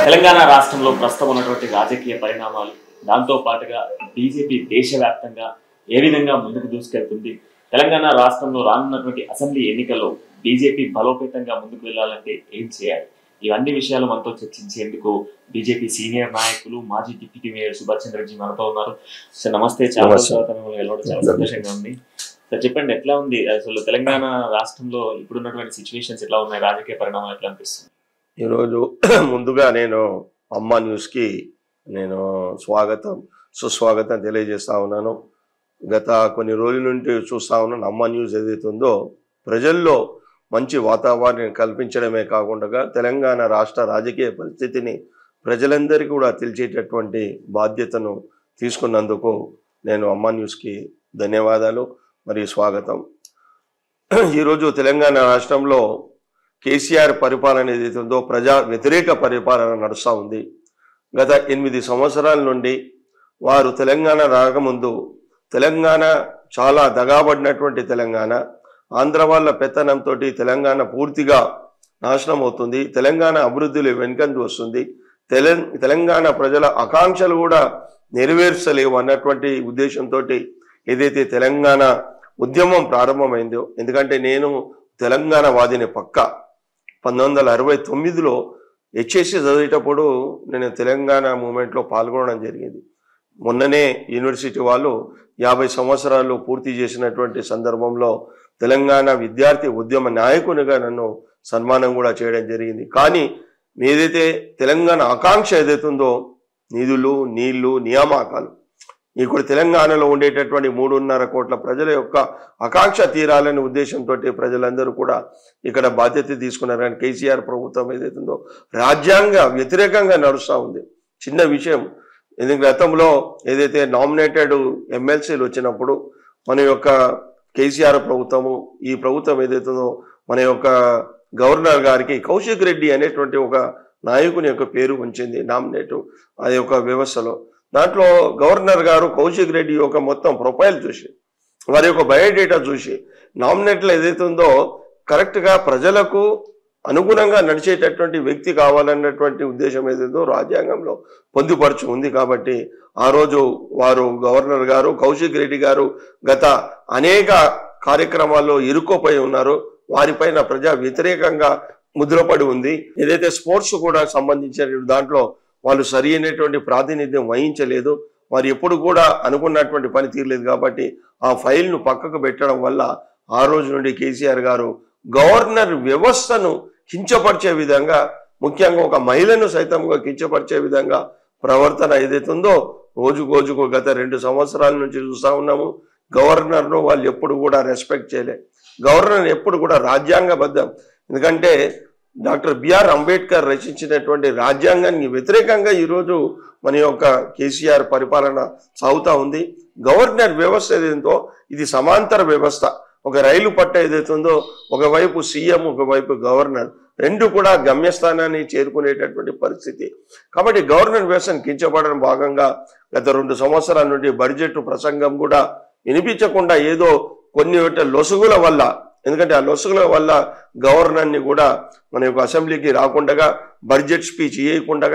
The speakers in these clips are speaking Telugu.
తెలంగాణ రాష్ట్రంలో ప్రస్తుతం ఉన్నటువంటి రాజకీయ పరిణామాలు దాంతో పాటుగా బీజేపీ దేశవ్యాప్తంగా ఏ విధంగా ముందుకు దూసుకెళ్తుంది, తెలంగాణ రాష్ట్రంలో రానున్నటువంటి అసెంబ్లీ ఎన్నికల్లో బీజేపీ బలోపేతంగా ముందుకు వెళ్లాలంటే ఏం చేయాలి, ఇవన్నీ విషయాలు మనతో చర్చించేందుకు బీజేపీ సీనియర్ నాయకులు మాజీ డిప్యూటీ మేయర్ సుభాష్ చంద్రజీ మనతో ఉన్నారు. సార్ నమస్తే. చాలా సంతోషంగా ఉంది సార్. చెప్పండి, ఎట్లా ఉంది అసలు తెలంగాణ రాష్ట్రంలో ఇప్పుడున్నటువంటి సిచ్యువేషన్స్ ఎట్లా ఉన్నాయి, రాజకీయ పరిణామాలు ఎట్లా అనిపిస్తుంది? ఈరోజు ముందుగా నేను అమ్మ న్యూస్కి సుస్వాగతం తెలియజేస్తా ఉన్నాను. గత కొన్ని రోజుల నుండి చూస్తా ఉన్నాను, అమ్మ న్యూస్ ఏదైతే ఉందో ప్రజల్లో మంచి వాతావరణం కల్పించడమే కాకుండా తెలంగాణ రాష్ట్ర రాజకీయ పరిస్థితిని ప్రజలందరికీ కూడా తెలిసేటటువంటి బాధ్యతను తీసుకున్నందుకు నేను అమ్మ న్యూస్కి ధన్యవాదాలు మరియు స్వాగతం. ఈరోజు తెలంగాణ రాష్ట్రంలో కేసీఆర్ పరిపాలన ఏదైతే ఉందో ప్రజా వ్యతిరేక పరిపాలన నడుస్తూ ఉంది. గత 8 సంవత్సరాల నుండి వారు తెలంగాణ రాకముందు తెలంగాణ చాలా దగాబడినటువంటి తెలంగాణ, ఆంధ్ర వాళ్ళ పెత్తనంతో తెలంగాణ పూర్తిగా నాశనం అవుతుంది, తెలంగాణ అభివృద్ధిలో వెనుకంజ వస్తుంది, తెలంగాణ ప్రజల ఆకాంక్షలు కూడా నెరవేర్చలేవు అన్నటువంటి ఉద్దేశంతో ఏదైతే తెలంగాణ ఉద్యమం ప్రారంభమైందో, ఎందుకంటే నేను తెలంగాణ వాదిని పక్కా 1969లో హెచ్ఎస్సి చదివేటప్పుడు నేను తెలంగాణ మూమెంట్లో పాల్గొనడం జరిగింది. మొన్ననే యూనివర్సిటీ వాళ్ళు 50 సంవత్సరాలు పూర్తి చేసినటువంటి సందర్భంలో తెలంగాణ విద్యార్థి ఉద్యమ నాయకునిగా నన్ను సన్మానం కూడా చేయడం జరిగింది. కానీ ఏదైతే తెలంగాణ ఆకాంక్ష ఏదైతే ఉందో నిధులు, నీళ్లు, నియామకాలు, ఇప్పుడు తెలంగాణలో ఉండేటటువంటి 3.5 కోట్ల ప్రజల యొక్క ఆకాంక్ష తీరాలనే ఉద్దేశంతో ప్రజలందరూ కూడా ఇక్కడ బాధ్యత తీసుకున్నారు. కానీ కేసీఆర్ ప్రభుత్వం ఏదైతుందో రాజ్యాంగ వ్యతిరేకంగా నడుస్తూ ఉంది. చిన్న విషయం, ఎందుకంటే గతంలో ఏదైతే నామినేటెడ్ ఎమ్మెల్సీలు వచ్చినప్పుడు మన యొక్క కేసీఆర్ ప్రభుత్వము, ఈ ప్రభుత్వం ఏదైతుందో మన యొక్క గవర్నర్ గారికి కౌశిక్ రెడ్డి అనేటువంటి ఒక నాయకుని యొక్క పేరు ఉంచింది నామినేట్ అది ఒక వ్యవస్థలో. దాంట్లో గవర్నర్ గారు కౌశిక్ రెడ్డి యొక్క మొత్తం ప్రొఫైల్ చూసి, వారి యొక్క బయోడేటా చూసి, నామినేట్లు ఏదైతే ఉందో కరెక్ట్గా ప్రజలకు అనుగుణంగా నడిచేటటువంటి వ్యక్తి కావాలన్నటువంటి ఉద్దేశం ఏదైతే రాజ్యాంగంలో పొందుపరచు ఉంది. కాబట్టి ఆ రోజు వారు గవర్నర్ గారు కౌశిక్ రెడ్డి గారు గత అనేక కార్యక్రమాల్లో ఇరుక్కుపోయి ఉన్నారు. వారిపైన ప్రజా వ్యతిరేకంగా ముద్రపడి ఉంది. ఏదైతే స్పోర్ట్స్ కూడా సంబంధించిన దాంట్లో వాళ్ళు సరి అయినటువంటి ప్రాతినిధ్యం వహించలేదు. వారు ఎప్పుడు కూడా అనుకున్నటువంటి పని తీరలేదు. కాబట్టి ఆ ఫైల్ను పక్కకు పెట్టడం వల్ల ఆ రోజు నుండి కేసీఆర్ గారు గవర్నర్ వ్యవస్థను కించపరిచే విధంగా, ముఖ్యంగా ఒక మహిళను సైతంగా కించపరిచే విధంగా ప్రవర్తన ఏదైతుందో రోజుకు గత 2 సంవత్సరాల నుంచి చూస్తూ ఉన్నాము. గవర్నర్ను వాళ్ళు ఎప్పుడు కూడా రెస్పెక్ట్ చేయలే. గవర్నర్ ఎప్పుడు కూడా రాజ్యాంగబద్ధం, ఎందుకంటే డాక్టర్ బిఆర్ అంబేద్కర్ రచించినటువంటి రాజ్యాంగానికి వ్యతిరేకంగా ఈరోజు మన యొక్క కేసీఆర్ పరిపాలన సాగుతూ ఉంది. గవర్నర్ వ్యవస్థ ఏదైందో ఇది సమాంతర వ్యవస్థ. ఒక రైలు పట్ట ఏదైతుందో ఒకవైపు సీఎం, ఒకవైపు గవర్నర్, రెండు కూడా గమ్యస్థానాన్ని చేరుకునేటటువంటి పరిస్థితి. కాబట్టి గవర్నర్ వ్యవస్థను కించబడడం భాగంగా గత 2 సంవత్సరాల నుండి బడ్జెట్ ప్రసంగం కూడా వినిపించకుండా ఏదో కొన్ని లొసుగుల వల్ల, ఎందుకంటే ఆ లొసుగుల వల్ల గవర్నర్ని కూడా మన యొక్క అసెంబ్లీకి రాకుండా, బడ్జెట్ స్పీచ్ ఇవ్వకుండా,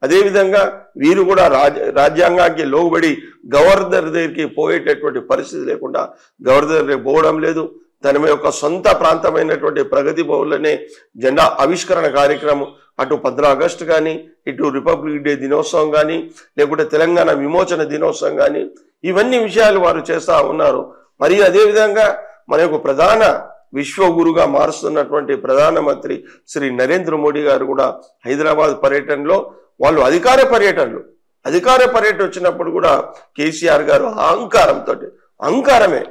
అదేవిధంగా వీరు కూడా రాజ్యాంగానికి లోబడి గవర్నర్ దగ్గరికి పోయేటటువంటి పరిస్థితి లేకుండా గవర్నర్ దగ్గరికి పోవడం లేదు. తన యొక్క సొంత ప్రాంతమైనటువంటి ప్రగతి భవన్లోనే జెండా ఆవిష్కరణ కార్యక్రమం, అటు 15 ఆగస్టు కానీ, ఇటు రిపబ్లిక్ డే దినోత్సవం కానీ, లేకుంటే తెలంగాణ విమోచన దినోత్సవం కానీ, ఇవన్నీ విషయాలు వారు చేస్తూ ఉన్నారు. మరియు అదేవిధంగా మన యొక్క ప్రధాన విశ్వగురుగా మారుస్తున్నటువంటి ప్రధానమంత్రి శ్రీ నరేంద్ర మోడీ గారు కూడా హైదరాబాద్ పర్యటనలో వాళ్ళు అధికార పర్యటన వచ్చినప్పుడు కూడా కేసీఆర్ గారు అహంకారమే,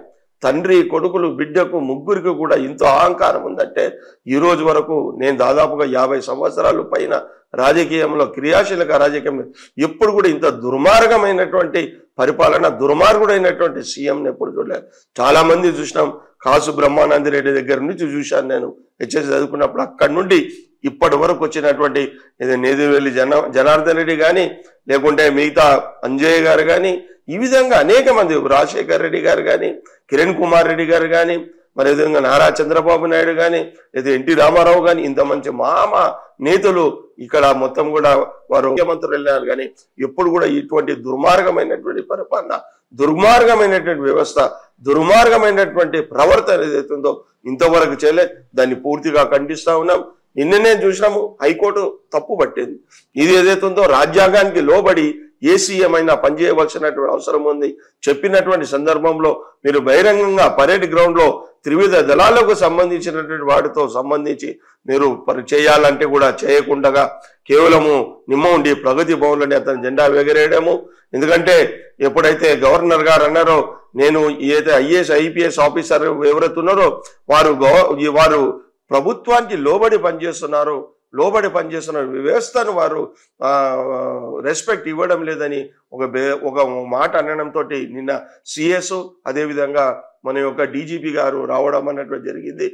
తండ్రి కొడుకులు బిడ్డకు ముగ్గురికి కూడా ఇంత అహంకారం ఉందంటే, ఈ రోజు వరకు నేను దాదాపుగా 50 సంవత్సరాలు పైన రాజకీయంలో క్రియాశీలక రాజకీయంలో ఎప్పుడు కూడా ఇంత దుర్మార్గమైనటువంటి పరిపాలన, దుర్మార్గుడైనటువంటి సీఎంని ఎప్పుడు చూడలేదు. చాలా మంది చూసినాం. కాసు బ్రహ్మానందరెడ్డి దగ్గర నుంచి చూశాను నేను హెచ్ఎస్ చదువుకున్నప్పుడు. అక్కడి నుండి ఇప్పటి వరకు వచ్చినటువంటి నేదువెల్లి జనార్దన్ రెడ్డి కానీ, లేకుంటే మిగతా అంజయ్య గారు కానీ, ఈ విధంగా అనేక మంది, రాజశేఖర్ రెడ్డి గారు కానీ, కిరణ్ కుమార్ రెడ్డి గారు కానీ, మరి విధంగా నారా చంద్రబాబు నాయుడు కానీ లేదా ఎన్టీ రామారావు కానీ ఇంత మంచి మామ నేతలు ఇక్కడ మొత్తం కూడా వారు ముఖ్యమంత్రులు వెళ్ళారు. కానీ ఎప్పుడు కూడా ఇటువంటి దుర్మార్గమైనటువంటి పరిపాలన, దుర్మార్గమైనటువంటి వ్యవస్థ, దుర్మార్గమైనటువంటి ప్రవర్తన ఏదైతుందో ఇంతవరకు చేయలే. దాన్ని పూర్తిగా ఖండిస్తా ఉన్నాం. నిన్ననే చూసినాము, హైకోర్టు తప్పు పట్టింది. ఇది ఏదైతుందో రాజ్యాంగానికి లోబడి ఏ సీఎం అయినా పనిచేయవలసినటువంటి అవసరం ఉంది చెప్పినటువంటి సందర్భంలో మీరు బహిరంగంగా పరేడ్ గ్రౌండ్ లో త్రివిధ దళాలకు సంబంధించినటువంటి వాటితో సంబంధించి మీరు చేయాలంటే కూడా చేయకుండా కేవలము నిమ్మండి ప్రగతి భవన్లోని అతను జెండా ఎగరేయడము. ఎందుకంటే ఎప్పుడైతే గవర్నర్ గారు అన్నారో నేను ఏదైతే ఐఏఎస్ ఐపీఎస్ ఆఫీసర్ ఎవరైతే ఉన్నారో వారు ప్రభుత్వానికి లోబడి పనిచేస్తున్నారు వ్యవస్థను వారు రెస్పెక్ట్ ఇవ్వడం లేదని ఒక మాట అనడంతో నిన్న సిఎస్ అదేవిధంగా మన యొక్క డీజీపీ గారు రావడం అన్నటువంటి జరిగింది.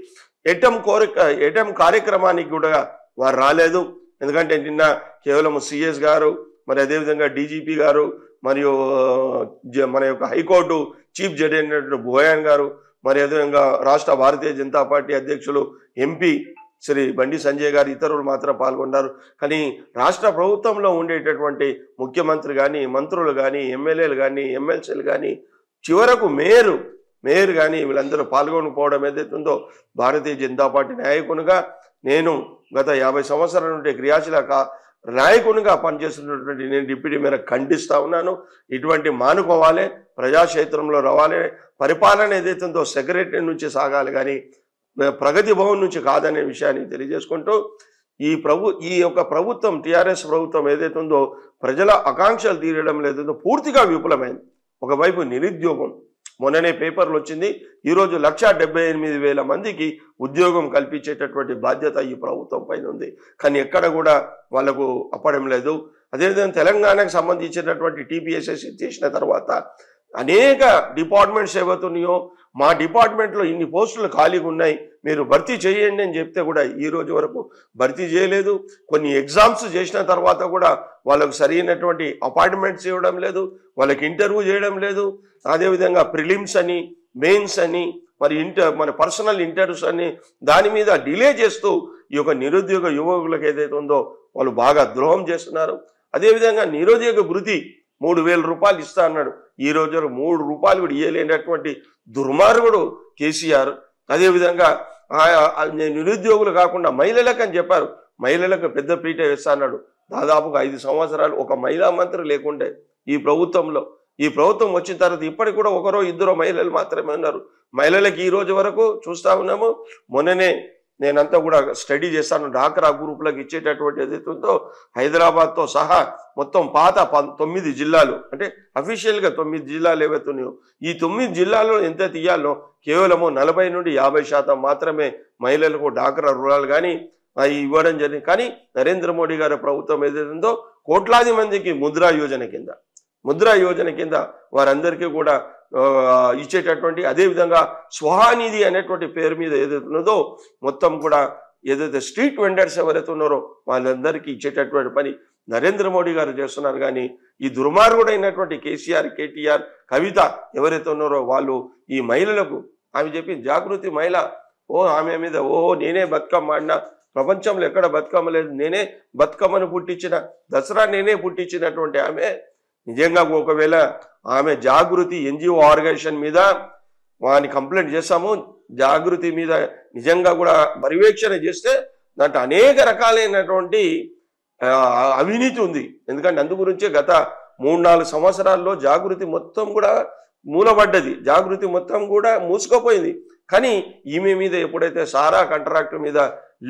ఎటం కార్యక్రమానికి కూడా వారు రాలేదు. ఎందుకంటే నిన్న కేవలం సిఎస్ గారు మరి అదేవిధంగా డీజీపీ గారు మరియు మన యొక్క హైకోర్టు చీఫ్ జడ్జి అయినటువంటి భోయాన్ గారు మరి అదేవిధంగా రాష్ట్ర భారతీయ జనతా పార్టీ అధ్యక్షులు ఎంపీ శ్రీ బండి సంజయ్ గారు ఇతరులు మాత్రం పాల్గొన్నారు. కానీ రాష్ట్ర ప్రభుత్వంలో ఉండేటటువంటి ముఖ్యమంత్రి కానీ మంత్రులు కానీ ఎమ్మెల్యేలు కానీ ఎమ్మెల్సీలు కానీ చివరకు మేయర్ కానీ వీళ్ళందరూ పాల్గొనకపోవడం ఏదైతుందో భారతీయ జనతా పార్టీ నాయకునిగా నేను గత 50 సంవత్సరాల నుండి క్రియాశీలక నాయకునిగా పనిచేస్తున్నటువంటి నేను డిప్యూటీ మేయర్ ఖండిస్తా ఉన్నాను. ఇటువంటి మానుకోవాలి, ప్రజాక్షేత్రంలో రావాలి. పరిపాలన ఏదైతుందో సెక్రటరీ నుంచి సాగాలి కానీ ప్రగతి భవన్ నుంచి కాదనే విషయాన్ని తెలియజేసుకుంటూ ఈ యొక్క ప్రభుత్వం టీఆర్ఎస్ ప్రభుత్వం ఏదైతే ఉందో ప్రజల ఆకాంక్షలు తీరడం లేదో పూర్తిగా విఫలమైంది. ఒకవైపు నిరుద్యోగం, మొన్ననే పేపర్లు వచ్చింది, ఈరోజు 1,78,000 మందికి ఉద్యోగం కల్పించేటటువంటి బాధ్యత ఈ ప్రభుత్వం పైన ఉంది. కానీ ఎక్కడ కూడా వాళ్ళకు అప్పడం లేదు. అదేవిధంగా తెలంగాణకు సంబంధించినటువంటి టీపీఎస్ఎస్సీ చేసిన తర్వాత అనేక డిపార్ట్మెంట్స్ ఏవైతున్నాయో మా డిపార్ట్మెంట్లో ఇన్ని పోస్టులు ఖాళీగా ఉన్నాయి మీరు భర్తీ చేయండి అని చెప్తే కూడా ఈ రోజు వరకు భర్తీ చేయలేదు. కొన్ని ఎగ్జామ్స్ చేసిన తర్వాత కూడా వాళ్ళకు సరైనటువంటి అపాయింట్మెంట్స్ ఇవ్వడం లేదు, వాళ్ళకి ఇంటర్వ్యూ చేయడం లేదు. అదేవిధంగా ప్రిలిమ్స్ అని మెయిన్స్ అని మరి పర్సనల్ ఇంటర్వ్యూస్ అని దాని మీద డిలే చేస్తూ ఈ యొక్క నిరుద్యోగ యువకులకు ఏదైతే ఉందో వాళ్ళు బాగా ద్రోహం చేస్తున్నారు. అదేవిధంగా నిరుద్యోగ భృతి 3,000 రూపాయలు ఇస్తా అన్నాడు, ఈ రోజు 3 రూపాయలు కూడా ఇవ్వలేనటువంటి దుర్మార్గుడు కేసీఆర్. అదేవిధంగా నిరుద్యోగులు కాకుండా మహిళలకు అని చెప్పారు, మహిళలకు పెద్ద పీట వేస్తా అన్నాడు. దాదాపుగా 5 సంవత్సరాలు ఒక మహిళా మంత్రి లేకుండే ఈ ప్రభుత్వం వచ్చిన తర్వాత ఇప్పటికి కూడా 1-2 మహిళలు మాత్రమే ఉన్నారు. మహిళలకు ఈ రోజు వరకు చూస్తా ఉన్నాము. మొన్ననే నేనంతా కూడా స్టడీ చేస్తాను, డాక్రా గ్రూపులకు ఇచ్చేటటువంటి ఏదైతే ఉందో హైదరాబాద్తో సహా మొత్తం పాత 9 జిల్లాలు అంటే అఫీషియల్గా 9 జిల్లాలు ఏవైతున్నాయో ఈ 9 జిల్లాల్లో ఎంత తీయాలో కేవలము 40 నుండి 50% మాత్రమే మహిళలకు డాక్రా రుణాలు కానీ ఇవ్వడం జరిగింది. కానీ నరేంద్ర మోడీ గారి ప్రభుత్వం ఏదైతే ఉందో కోట్లాది మందికి ముద్రా యోజన కింద వారందరికీ కూడా ఇచ్చేటటువంటి, అదేవిధంగా స్వహానిధి అనేటువంటి పేరు మీద ఏదైతే ఉన్నదో మొత్తం కూడా ఏదైతే స్ట్రీట్ వెండర్స్ ఎవరైతే ఉన్నారో వాళ్ళందరికీ ఇచ్చేటటువంటి పని నరేంద్ర మోడీ గారు చేస్తున్నారు. కానీ ఈ దుర్మార్గుడైనటువంటి కేసీఆర్, కేటీఆర్, కవిత ఎవరైతే ఉన్నారో వాళ్ళు ఈ మహిళలకు ఆమె చెప్పి జాగృతి మహిళ ఆమె మీద నేనే బతుకమ్మ ఆడినా, ప్రపంచంలో ఎక్కడ బతుకమ్మ లేదు, నేనే బతుకమ్మను పుట్టించిన, దసరా నేనే పుట్టించినటువంటి ఆమె నిజంగా ఒకవేళ ఆమె జాగృతి ఎన్జిఓ ఆర్గనైజేషన్ మీద వాని కంప్లైంట్ చేస్తాము, జాగృతి మీద నిజంగా కూడా పర్యవేక్షణ చేస్తే దాంట్లో అనేక రకాలైనటువంటి అవినీతి ఉంది. ఎందుకంటే అందు గురించే గత 3-4 సంవత్సరాల్లో జాగృతి మొత్తం కూడా మూలబడ్డది, జాగృతి మొత్తం కూడా మూసుకుపోయింది. కానీ ఈమె మీద ఎప్పుడైతే సారా కాంట్రాక్ట్ మీద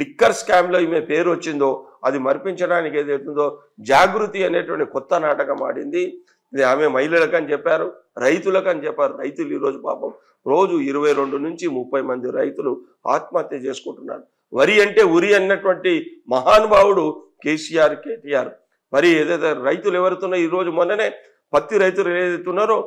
లిక్కర్ స్కామ్లో ఈమె పేరు వచ్చిందో అది మరిపించడానికి ఏదైతుందో జాగృతి అనేటువంటి కొత్త నాటకం ఆడింది. ఇది ఆమె మహిళలకు అని చెప్పారు, రైతులకు అని చెప్పారు. రైతులు ఈరోజు పాపం రోజు 22 నుంచి 30 మంది రైతులు ఆత్మహత్య చేసుకుంటున్నారు. వరి అంటే ఉరి అన్నటువంటి మహానుభావుడు కేసీఆర్, కేటీఆర్. మరి ఏదైతే రైతులు ఎవరుతున్నారో ఈరోజు మొన్ననే పత్తి రైతులు ఏదైతున్నారో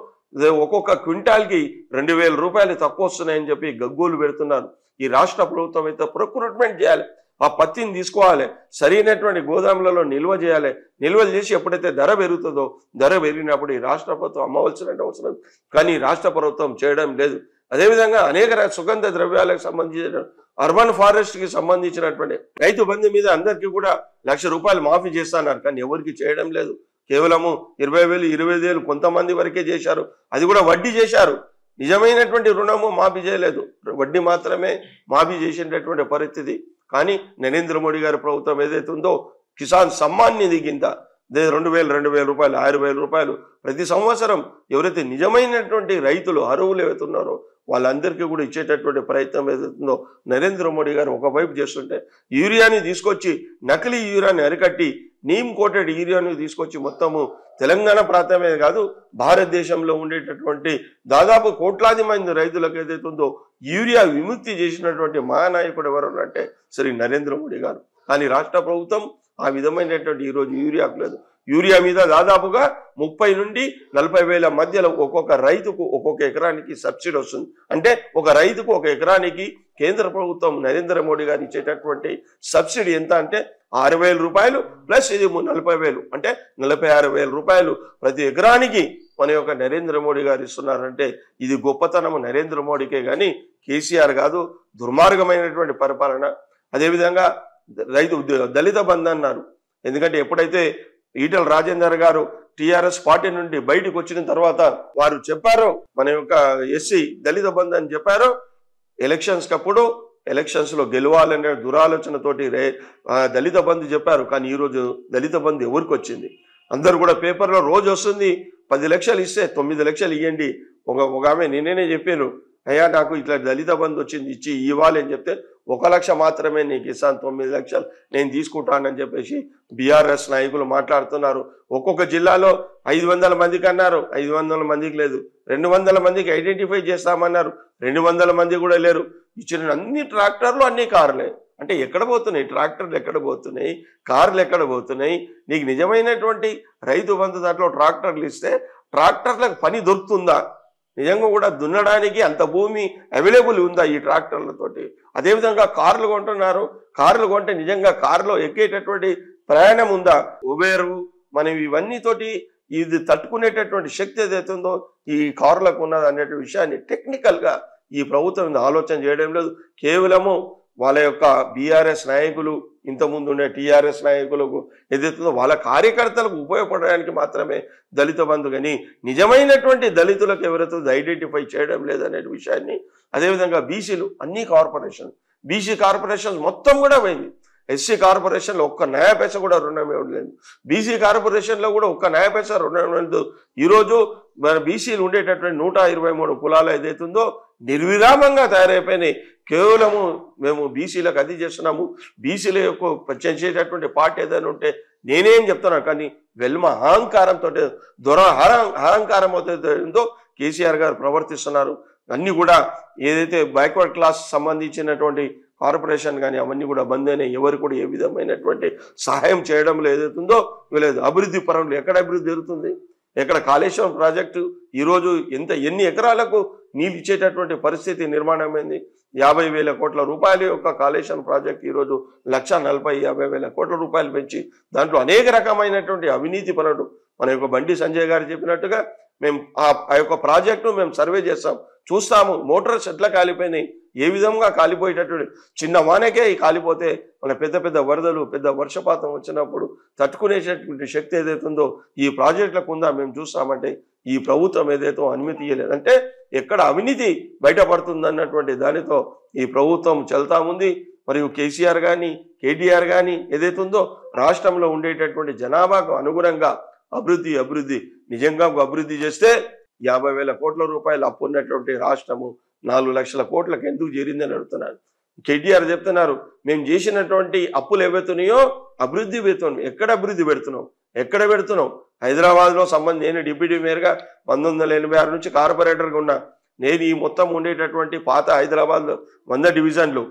ఒక్కొక్క క్వింటాల్కి 2,000 రూపాయలు తక్కువ వస్తున్నాయని చెప్పి గగ్గోలు పెడుతున్నారు. ఈ రాష్ట్ర ప్రభుత్వం అయితే ప్రొక్యూర్మెంట్ చేయాలి, ఆ పత్తిని తీసుకోవాలి, సరైనటువంటి గోదాములలో నిల్వ చేయాలి. నిల్వలు చేసి ఎప్పుడైతే ధర పెరుగుతుందో ధర పెరిగినప్పుడు ఈ రాష్ట్ర ప్రభుత్వం అమ్మవలసిన అవసరం, కానీ రాష్ట్ర ప్రభుత్వం చేయడం లేదు. అదేవిధంగా అనేక సుగంధ ద్రవ్యాలకు సంబంధించిన అర్బన్ ఫారెస్ట్ కి సంబంధించినటువంటి రైతు బంధు మీద అందరికీ కూడా ₹1,00,000 మాఫీ చేస్తున్నారు, కానీ ఎవరికి చేయడం లేదు. కేవలము 20,000 25,000 కొంతమంది వరకే చేశారు, అది కూడా వడ్డీ చేశారు. నిజమైనటువంటి రుణము మాఫీ చేయలేదు, వడ్డీ మాత్రమే మాఫీ చేసినటువంటి పరిస్థితి. కానీ నరేంద్ర మోడీ గారి ప్రభుత్వం ఏదైతే ఉందో కిసాన్ సమ్మాన్ నిధి కింద 2,000 రూపాయలు, 6,000 రూపాయలు ప్రతి సంవత్సరం ఎవరైతే నిజమైనటువంటి రైతులు అర్హులు ఏవైతే ఉన్నారో వాళ్ళందరికీ కూడా ఇచ్చేటటువంటి ప్రయత్నం ఏదైతుందో నరేంద్ర మోడీ గారు ఒకవైపు చేస్తుంటే, యూరియాని తీసుకొచ్చి నకిలీ యూరియాని అరికట్టి నీమ్ కోటెడ్ యూరియాని తీసుకొచ్చి మొత్తము తెలంగాణ ప్రాంతమే కాదు భారతదేశంలో ఉండేటటువంటి దాదాపు కోట్లాది మంది రైతులకు ఏదైతుందో యూరియా విముక్తి చేసినటువంటి మహానాయకుడు ఎవరు అంటే శ్రీ నరేంద్ర మోడీ గారు. కానీ రాష్ట్ర ప్రభుత్వం ఆ విధమైనటువంటి ఈరోజు యూరియాకు లేదు. యూరియా మీద దాదాపుగా 30 నుండి 40 వేల మధ్యలో ఒక్కొక్క రైతుకు ఒక్కొక్క ఎకరానికి సబ్సిడీ వస్తుంది. అంటే ఒక రైతుకు ఒక ఎకరానికి కేంద్ర ప్రభుత్వం నరేంద్ర మోడీ గారు ఇచ్చేటటువంటి సబ్సిడీ ఎంత అంటే 6,000 రూపాయలు ప్లస్ ఇది 40,000 అంటే 46,000 రూపాయలు ప్రతి ఎకరానికి మన యొక్క నరేంద్ర మోడీ గారు ఇస్తున్నారంటే ఇది గొప్పతనం నరేంద్ర మోడీకే కానీ కేసీఆర్ కాదు. దుర్మార్గమైనటువంటి పరిపాలన. అదేవిధంగా రైతు దళిత బంధు అన్నారు. ఎందుకంటే ఎప్పుడైతే ఈటల రాజేందర్ గారు టిఆర్ఎస్ పార్టీ నుండి బయటకు వచ్చిన తర్వాత వారు చెప్పారో మన యొక్క ఎస్సీ దళిత బంధు అని చెప్పారో, ఎలక్షన్స్ లో గెలవాలనే దురాలోచనతోటి దళిత బంధు చెప్పారు. కానీ ఈరోజు దళిత బంధు ఎవరికి వచ్చింది? అందరు కూడా పేపర్లో రోజు వస్తుంది 10 లక్షలు ఇస్తే 9 లక్షలు ఇవ్వండి. ఒక ఆమె నేనే చెప్పాను, అయ్యా నాకు ఇట్లా దళిత బంధు వచ్చింది ఇచ్చి ఇవ్వాలి అని చెప్తే 1 లక్ష మాత్రమే నీకు ఇస్తాను, 9 లక్షలు నేను తీసుకుంటానని చెప్పేసి బీఆర్ఎస్ నాయకులు మాట్లాడుతున్నారు. ఒక్కొక్క జిల్లాలో 500 మందికి అన్నారు, 500 మందికి లేదు. 200 మందికి ఐడెంటిఫై చేస్తామన్నారు, 200 మంది కూడా లేరు. ఇచ్చిన అన్ని ట్రాక్టర్లు అన్ని కార్లే. అంటే ఎక్కడ పోతున్నాయి ట్రాక్టర్లు, ఎక్కడ పోతున్నాయి కార్లు, ఎక్కడ పోతున్నాయి? నీకు నిజమైనటువంటి రైతు బంధు దాంట్లో ట్రాక్టర్లు ఇస్తే ట్రాక్టర్లకు పని దొరుకుతుందా? నిజంగా కూడా దున్నడానికి అంత భూమి అవైలబుల్ ఉందా ఈ ట్రాక్టర్లతోటి? అదేవిధంగా కార్లు కొంటున్నారు, కార్లు కొంటే నిజంగా కారులో ఎక్కేటటువంటి ప్రయాణం ఉందా? ఉబేరు మనం ఇవన్నీతోటి ఇది తట్టుకునేటటువంటి శక్తి ఏదైతుందో ఈ కార్లకు ఉన్నది అనే విషయాన్ని టెక్నికల్గా ఈ ప్రభుత్వం ఆలోచన చేయడం లేదు. కేవలము వాళ్ళ యొక్క బీఆర్ఎస్ నాయకులు, ఇంతకుముందు ఉండే టీఆర్ఎస్ నాయకులకు ఏదైతుందో వాళ్ళ కార్యకర్తలకు ఉపయోగపడడానికి మాత్రమే దళిత బంధు, కానీ నిజమైనటువంటి దళితులకు ఎవరైతే ఐడెంటిఫై చేయడం లేదనే విషయాన్ని. అదేవిధంగా బీసీలు అన్ని బీసీ కార్పొరేషన్స్ మొత్తం కూడా పోయింది. ఎస్సీ కార్పొరేషన్లో ఒక్క న్యాయ పైస కూడా రుణం ఇవ్వలేదు. బీసీ కార్పొరేషన్లో కూడా ఒక్క న్యాయ పైస రుణం ఇవ్వలేదు. ఈరోజు మన బీసీలు ఉండేటటువంటి 123 కులాలు ఏదైతుందో నిర్విరామంగా తయారైపోయినాయి. కేవలము మేము బీసీలకు అది చేస్తున్నాము, బీసీల యొక్క చేసేటటువంటి పార్టీ ఏదైనా ఉంటే నేనేం చెప్తున్నాను, కానీ వెల్మ అహంకారంతో అహంకారం అవుతుందో కేసీఆర్ గారు ప్రవర్తిస్తున్నారు. అన్ని కూడా ఏదైతే బ్యాక్వర్డ్ క్లాస్ సంబంధించినటువంటి కార్పొరేషన్ కానీ అవన్నీ కూడా బంద్ అయినాయి. ఎవరు కూడా ఏ విధమైనటువంటి సహాయం చేయడంలో ఏదైతుందో లేదు. అభివృద్ధి పరంలో ఎక్కడ అభివృద్ధి జరుగుతుంది? ఎక్కడ కాళేశ్వరం ప్రాజెక్టు ఈరోజు ఎన్ని ఎకరాలకు నీళ్ళు ఇచ్చేటటువంటి పరిస్థితి నిర్మాణమైంది? 50,000 కోట్ల రూపాయల యొక్క కాళేశ్వరం ప్రాజెక్ట్ ఈరోజు 1,40,50,000 కోట్ల రూపాయలు పెంచి దాంట్లో అనేక రకమైనటువంటి అవినీతి పనులు. మన యొక్క బండి సంజయ్ గారు చెప్పినట్టుగా మేము ఆ యొక్క ప్రాజెక్టు మేము సర్వే చేస్తాం, చూస్తాము మోటార్స్ ఎట్లా కాలిపోయినాయి, ఏ విధంగా కాలిపోయేటటువంటి చిన్న వానకే కాలిపోతే మన పెద్ద వరదలు పెద్ద వర్షపాతం వచ్చినప్పుడు తట్టుకునేటటువంటి శక్తి ఏదైతుందో ఈ ప్రాజెక్టులకు ఉందా మేము చూస్తామంటే ఈ ప్రభుత్వం ఏదైతే అనుమతి ఇవ్వలేదు. అంటే ఎక్కడ అవినీతి బయటపడుతుందన్నటువంటి దానితో ఈ ప్రభుత్వం చెల్తా ఉంది. మరియు కేసీఆర్ కానీ కేటీఆర్ కానీ ఏదైతుందో రాష్ట్రంలో ఉండేటటువంటి జనాభాకు అనుగుణంగా అభివృద్ధి నిజంగా అభివృద్ధి చేస్తే 50,000 కోట్ల రూపాయలు అప్పు ఉన్నటువంటి రాష్ట్రము 4 లక్షల కోట్లకు ఎందుకు చేరిందని అడుగుతున్నారు. కేటీఆర్ చెప్తున్నారు మేము చేసినటువంటి అప్పులు ఏవైతున్నాయో అభివృద్ధి పెడుతున్నాం. ఎక్కడ అభివృద్ధి పెడుతున్నాం? హైదరాబాద్లో నేను డిప్యూటీ మేయర్గా 1986 నుంచి కార్పొరేటర్గా ఉన్నా. నేను ఈ మొత్తం ఉండేటటువంటి పాత హైదరాబాద్లో 100 డివిజన్లు,